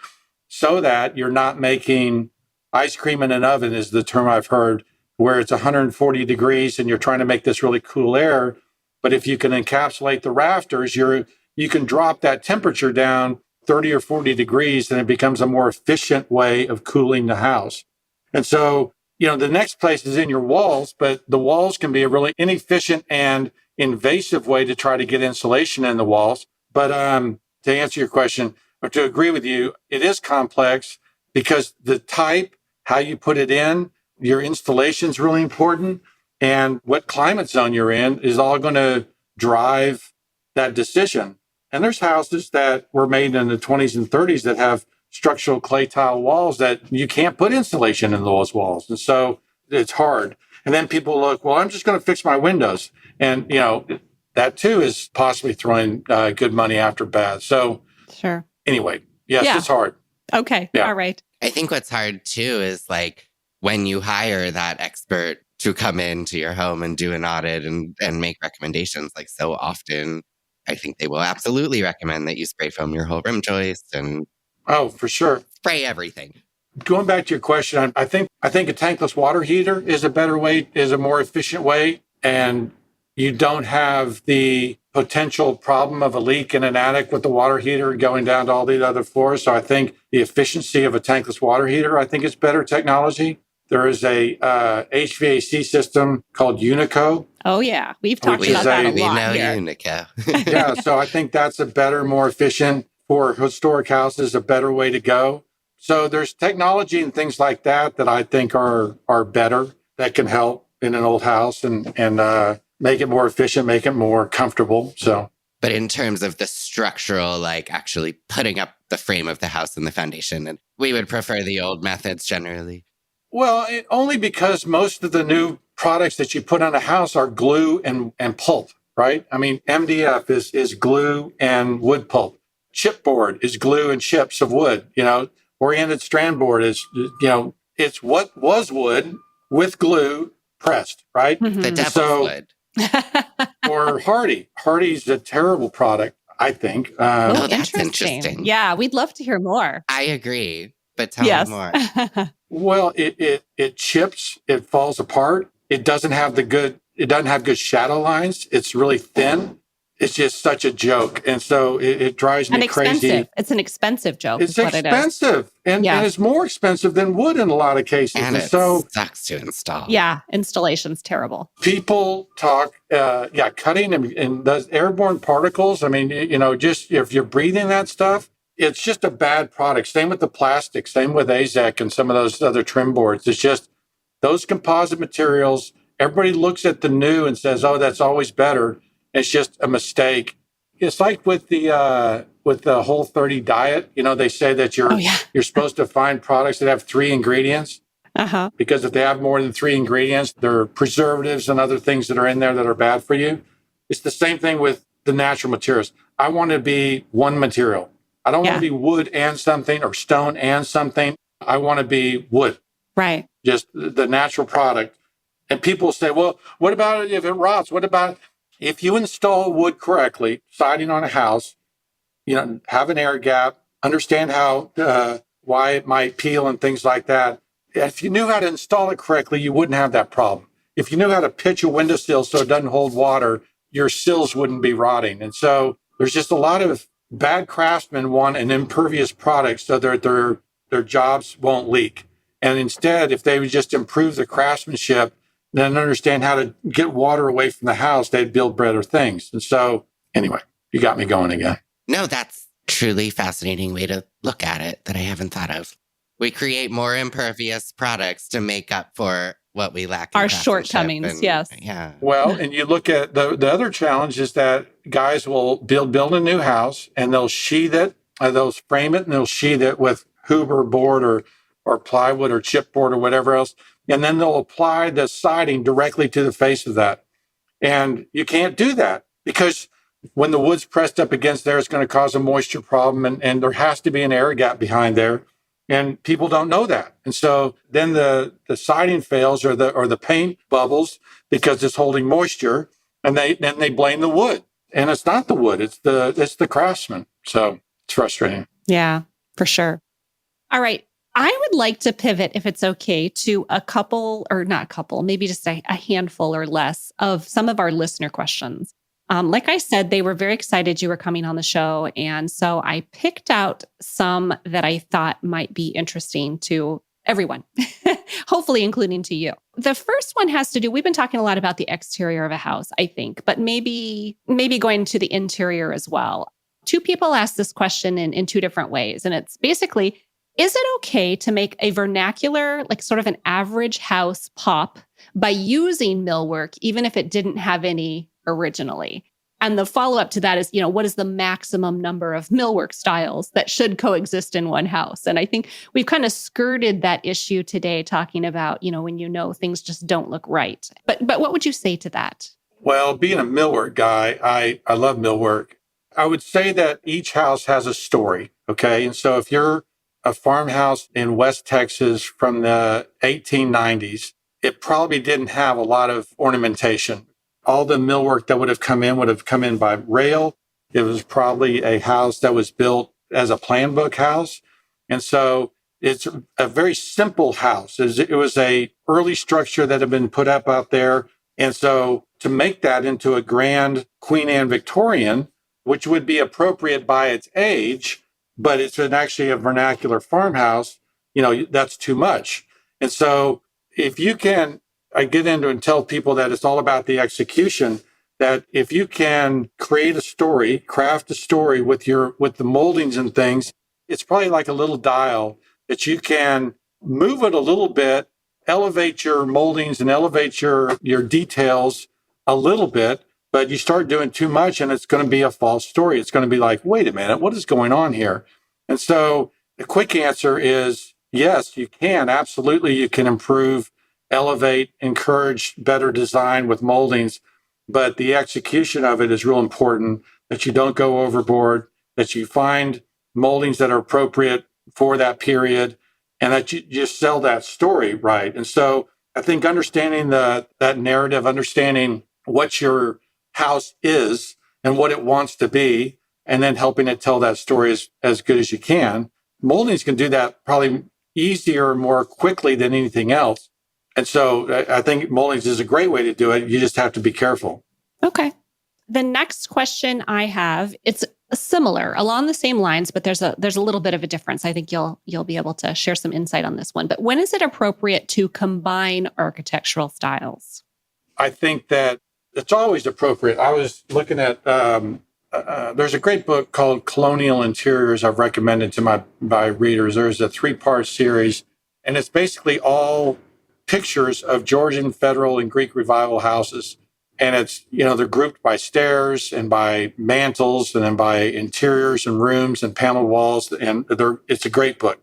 so that you're not making ice cream in an oven is the term I've heard, where it's 140 degrees and you're trying to make this really cool air. But if you can encapsulate the rafters, you can drop that temperature down 30 or 40 degrees and it becomes a more efficient way of cooling the house. And so, the next place is in your walls, but the walls can be a really inefficient and invasive way to try to get insulation in the walls. But to answer your question, or to agree with you, it is complex because the type, how you put it in, your installation is really important. And what climate zone you're in is all going to drive that decision. And there's houses that were made in the 20s and 30s that have structural clay tile walls that you can't put insulation in those walls. And so it's hard. And then people look, well, I'm just going to fix my windows. And, that too is possibly throwing good money after bad. So sure. Anyway, yes, It's hard. Okay. Yeah. All right. I think what's hard too is like when you hire that expert to come into your home and do an audit and make recommendations, like so often, I think they will absolutely recommend that you spray foam your whole rim joist and for sure. Spray everything. Going back to your question, I think a tankless water heater is a better way, is a more efficient way. And you don't have the potential problem of a leak in an attic with the water heater going down to all the other floors. So I think the efficiency of a tankless water heater, I think is better technology. There is a HVAC system called Unico. Oh, yeah. We've talked about that a lot. We know here. Unico. Yeah. So I think that's a better, more efficient for historic houses, a better way to go. So there's technology and things like that I think are better, that can help in an old house and make it more efficient, make it more comfortable. So, but in terms of the structural, like actually putting up the frame of the house and the foundation, and we would prefer the old methods generally. Well, only because most of the new products that you put on a house are glue and pulp, right? I mean, MDF is glue and wood pulp. Chipboard is glue and chips of wood. Oriented strand board is, it's what was wood with glue pressed, right? Mm-hmm. The devil's wood. Or Hardy. Hardy's a terrible product, I think. That's interesting. Yeah, we'd love to hear more. I agree, but tell me more. Well, it chips, it falls apart. It doesn't have good shadow lines. It's really thin. It's just such a joke. And so it drives me crazy. It's an expensive joke. It's expensive. And it's more expensive than wood in a lot of cases. And it sucks to install. Yeah, installation's terrible. People talk, cutting and those airborne particles. I mean, just if you're breathing that stuff, it's just a bad product. Same with the plastic, same with AZEK and some of those other trim boards. It's just those composite materials. Everybody looks at the new and says, oh, that's always better. It's just a mistake. It's like with the Whole30 diet. They say that you're supposed to find products that have 3 ingredients. Uh-huh. Because if they have more than 3 ingredients, they're preservatives and other things that are in there that are bad for you. It's the same thing with the natural materials. I want to be one material. I don't want to be wood and something or stone and something. I want to be wood. Right. Just the natural product. And people say, well, what about it if it rots? What about if you install wood correctly, siding on a house, have an air gap, understand how, why it might peel and things like that. If you knew how to install it correctly, you wouldn't have that problem. If you knew how to pitch a windowsill so it doesn't hold water, your sills wouldn't be rotting. And so there's just a lot of bad craftsmen want an impervious product so that their jobs won't leak. And instead, if they would just improve the craftsmanship, then understand how to get water away from the house, they'd build better things. And so, anyway, you got me going again. No, that's truly fascinating way to look at it that I haven't thought of. We create more impervious products to make up for what we lack in our shortcomings. Yes. Yeah. Well, and you look at the other challenge is that guys will build a new house and they'll sheathe it they'll frame it and they'll sheathe it with Huber board or plywood or chipboard or whatever else. And then they'll apply the siding directly to the face of that. And you can't do that because when the wood's pressed up against there, it's going to cause a moisture problem. And there has to be an air gap behind there. And people don't know that. And so then the siding fails or the paint bubbles because it's holding moisture. And then they blame the wood. And it's not the wood, it's the craftsman. So it's frustrating. Yeah, for sure. All right. I would like to pivot, if it's okay, to a couple, or not a couple, maybe just a handful or less of some of our listener questions. Like I said, they were very excited you were coming on the show. And so I picked out some that I thought might be interesting to everyone, hopefully including to you. The first one has to do, we've been talking a lot about the exterior of a house, I think, but maybe going to the interior as well. Two people asked this question in two different ways. And it's basically, is it okay to make a vernacular, like sort of an average house pop by using millwork, even if it didn't have any originally? And the follow-up to that is, what is the maximum number of millwork styles that should coexist in one house? And I think we've kind of skirted that issue today, talking about, when things just don't look right. But what would you say to that? Well, being a millwork guy, I love millwork. I would say that each house has a story, okay? And so if you're a farmhouse in West Texas from the 1890s, it probably didn't have a lot of ornamentation. All the millwork that would have come in by rail. It was probably a house that was built as a plan book house. And so it's a very simple house. It was a early structure that had been put up out there. And so to make that into a grand Queen Anne Victorian, which would be appropriate by its age, but it's actually a vernacular farmhouse, that's too much. And so if you can, I get into and tell people that it's all about the execution, that if you can create a story, craft a story with the moldings and things, it's probably like a little dial that you can move it a little bit, elevate your moldings and elevate your details a little bit, but you start doing too much and it's going to be a false story. It's going to be like, wait a minute, what is going on here? And so the quick answer is yes, you can. Absolutely, you can improve, elevate, encourage better design with moldings. But the execution of it is real important, that you don't go overboard, that you find moldings that are appropriate for that period, and that you just sell that story right. And so I think understanding that narrative, understanding what your house is and what it wants to be, and then helping it tell that story as good as you can. Moldings can do that probably easier, more quickly than anything else. And so I think moldings is a great way to do it. You just have to be careful. Okay. The next question I have, it's similar, along the same lines, but there's a little bit of a difference. I think you'll be able to share some insight on this one. But when is it appropriate to combine architectural styles? I think that it's always appropriate. I was looking at, there's a great book called Colonial Interiors I've recommended to my readers. There's a 3-part series, and it's basically all pictures of Georgian, Federal, and Greek Revival houses. And it's, they're grouped by stairs and by mantles and then by interiors and rooms and paneled walls. And it's a great book.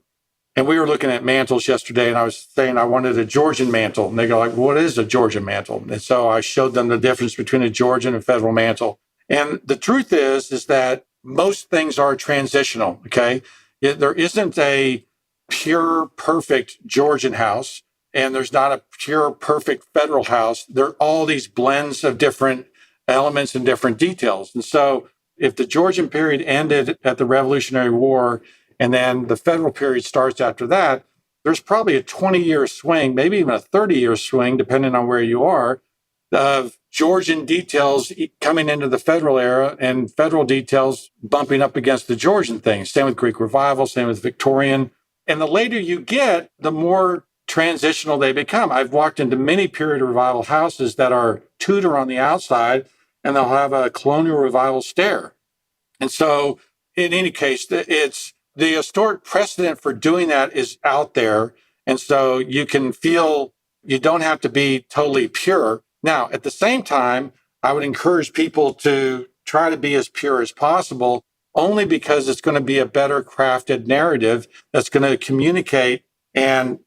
And we were looking at mantles yesterday, and I was saying I wanted a Georgian mantle. And they go like, what is a Georgian mantle? And so I showed them the difference between a Georgian and Federal mantle. And the truth is that most things are transitional, okay? There isn't a pure, perfect Georgian house, and there's not a pure, perfect Federal house. There are all these blends of different elements and different details. And so if the Georgian period ended at the Revolutionary War, and then the Federal period starts after that, there's probably a 20-year swing, maybe even a 30-year swing, depending on where you are, of Georgian details coming into the Federal era and Federal details bumping up against the Georgian things. Same with Greek Revival, same with Victorian. And the later you get, the more transitional they become. I've walked into many period revival houses that are Tudor on the outside, and they'll have a colonial revival stair. And so in any case, it's the historic precedent for doing that is out there. And so you can feel you don't have to be totally pure. Now, at the same time, I would encourage people to try to be as pure as possible. only because it's going to be a better crafted narrative that's going to communicate. And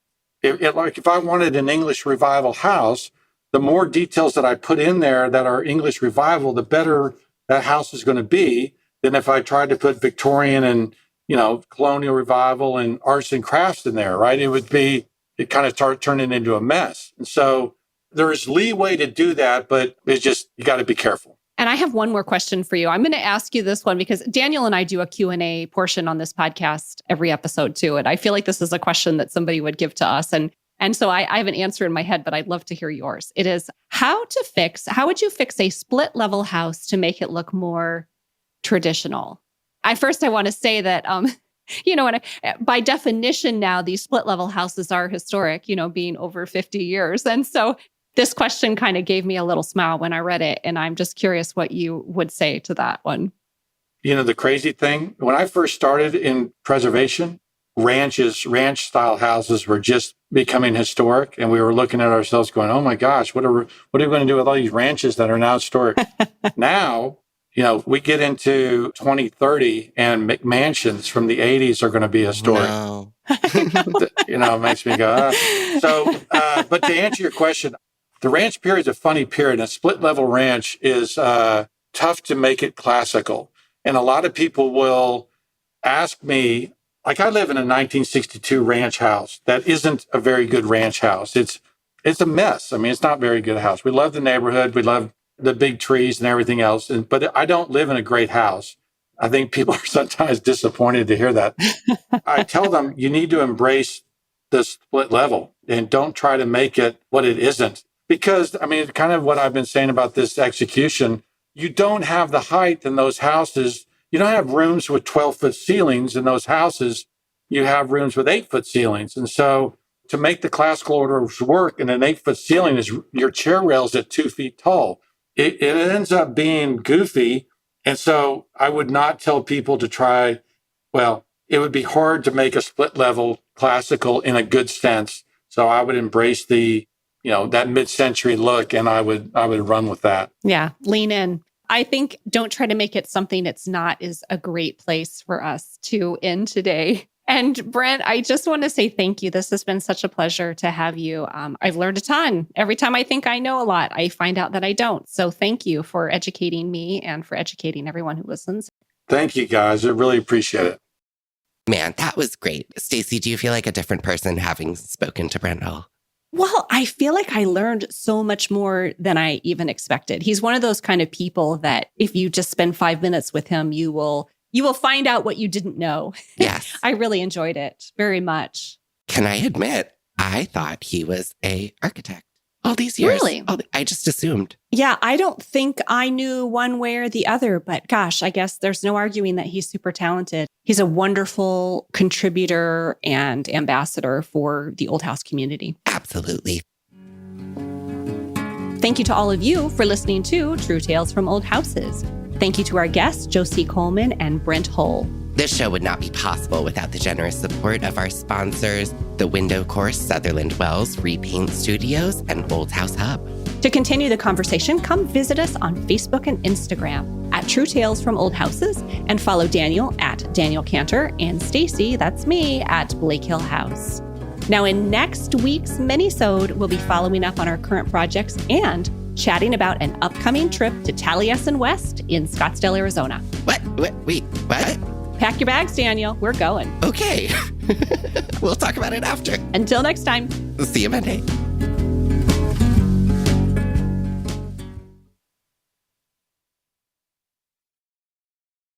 like if I wanted an English revival house, the more details that I put in there that are English revival, the better that house is going to be than if I tried to put Victorian and, colonial revival and arts and crafts in there, right? It kind of start turning into a mess. And so there's leeway to do that, but it's just, you got to be careful. And I have one more question for you. I'm going to ask you this one because Daniel and I do a Q&A portion on this podcast every episode too. And I feel like this is a question that somebody would give to us. And so I have an answer in my head, but I'd love to hear yours. It is how would you fix a split level house to make it look more traditional? I want to say that, by definition now, these split level houses are historic, being over 50 years. And so this question kind of gave me a little smile when I read it. And I'm just curious what you would say to that one. The crazy thing, when I first started in preservation, ranch style houses were just becoming historic. And we were looking at ourselves going, oh my gosh, what are we going to do with all these ranches that are now historic? Now, we get into 2030 and McMansions from the 80s are going to be historic. No. It makes me go, but to answer your question, the ranch period is a funny period. A split level ranch is tough to make it classical. And a lot of people will ask me, like I live in a 1962 ranch house. That isn't a very good ranch house. It's a mess. I mean, it's not a very good house. We love the neighborhood. We love the big trees and everything else. But I don't live in a great house. I think people are sometimes disappointed to hear that. I tell them, you need to embrace the split level and don't try to make it what it isn't. Because, kind of what I've been saying about this execution, you don't have the height in those houses. You don't have rooms with 12-foot ceilings in those houses. You have rooms with 8-foot ceilings. And so to make the classical orders work in an 8-foot ceiling is your chair rail's at 2 feet tall. It ends up being goofy. And so I would not tell people to try, it would be hard to make a split level classical in a good sense. So I would embrace that mid-century look, and I would run with that. Yeah, lean in. I think don't try to make it something it's not is a great place for us to end today. And Brent, I just want to say thank you. This has been such a pleasure to have you. I've learned a ton. Every time I think I know a lot, I find out that I don't. So thank you for educating me and for educating everyone who listens. Thank you, guys. I really appreciate it. Man, that was great. Stacy, do you feel like a different person having spoken to Brent Hull? Well, I feel like I learned so much more than I even expected. He's one of those kind of people that if you just spend 5 minutes with him, you will find out what you didn't know. Yes. I really enjoyed it very much. Can I admit, I thought he was an architect all these years. Really? I just assumed. Yeah, I don't think I knew one way or the other, but gosh, I guess there's no arguing that he's super talented. He's a wonderful contributor and ambassador for the Old House community. Absolutely. Thank you to all of you for listening to True Tales from Old Houses. Thank you to our guests, Josie Coleman and Brent Hull. This show would not be possible without the generous support of our sponsors, the Window Course, Sutherland Wells, Repaint Studios, and Old House Hub. To continue the conversation, come visit us on Facebook and Instagram at True Tales from Old Houses and follow Daniel at Daniel Kanter and Stacy, that's me, at Blake Hill House. Now in next week's mini-sode, we'll be following up on our current projects and chatting about an upcoming trip to Taliesin West in Scottsdale, Arizona. What? Wait, what? Pack your bags, Daniel. We're going. Okay. We'll talk about it after. Until next time. See you Monday.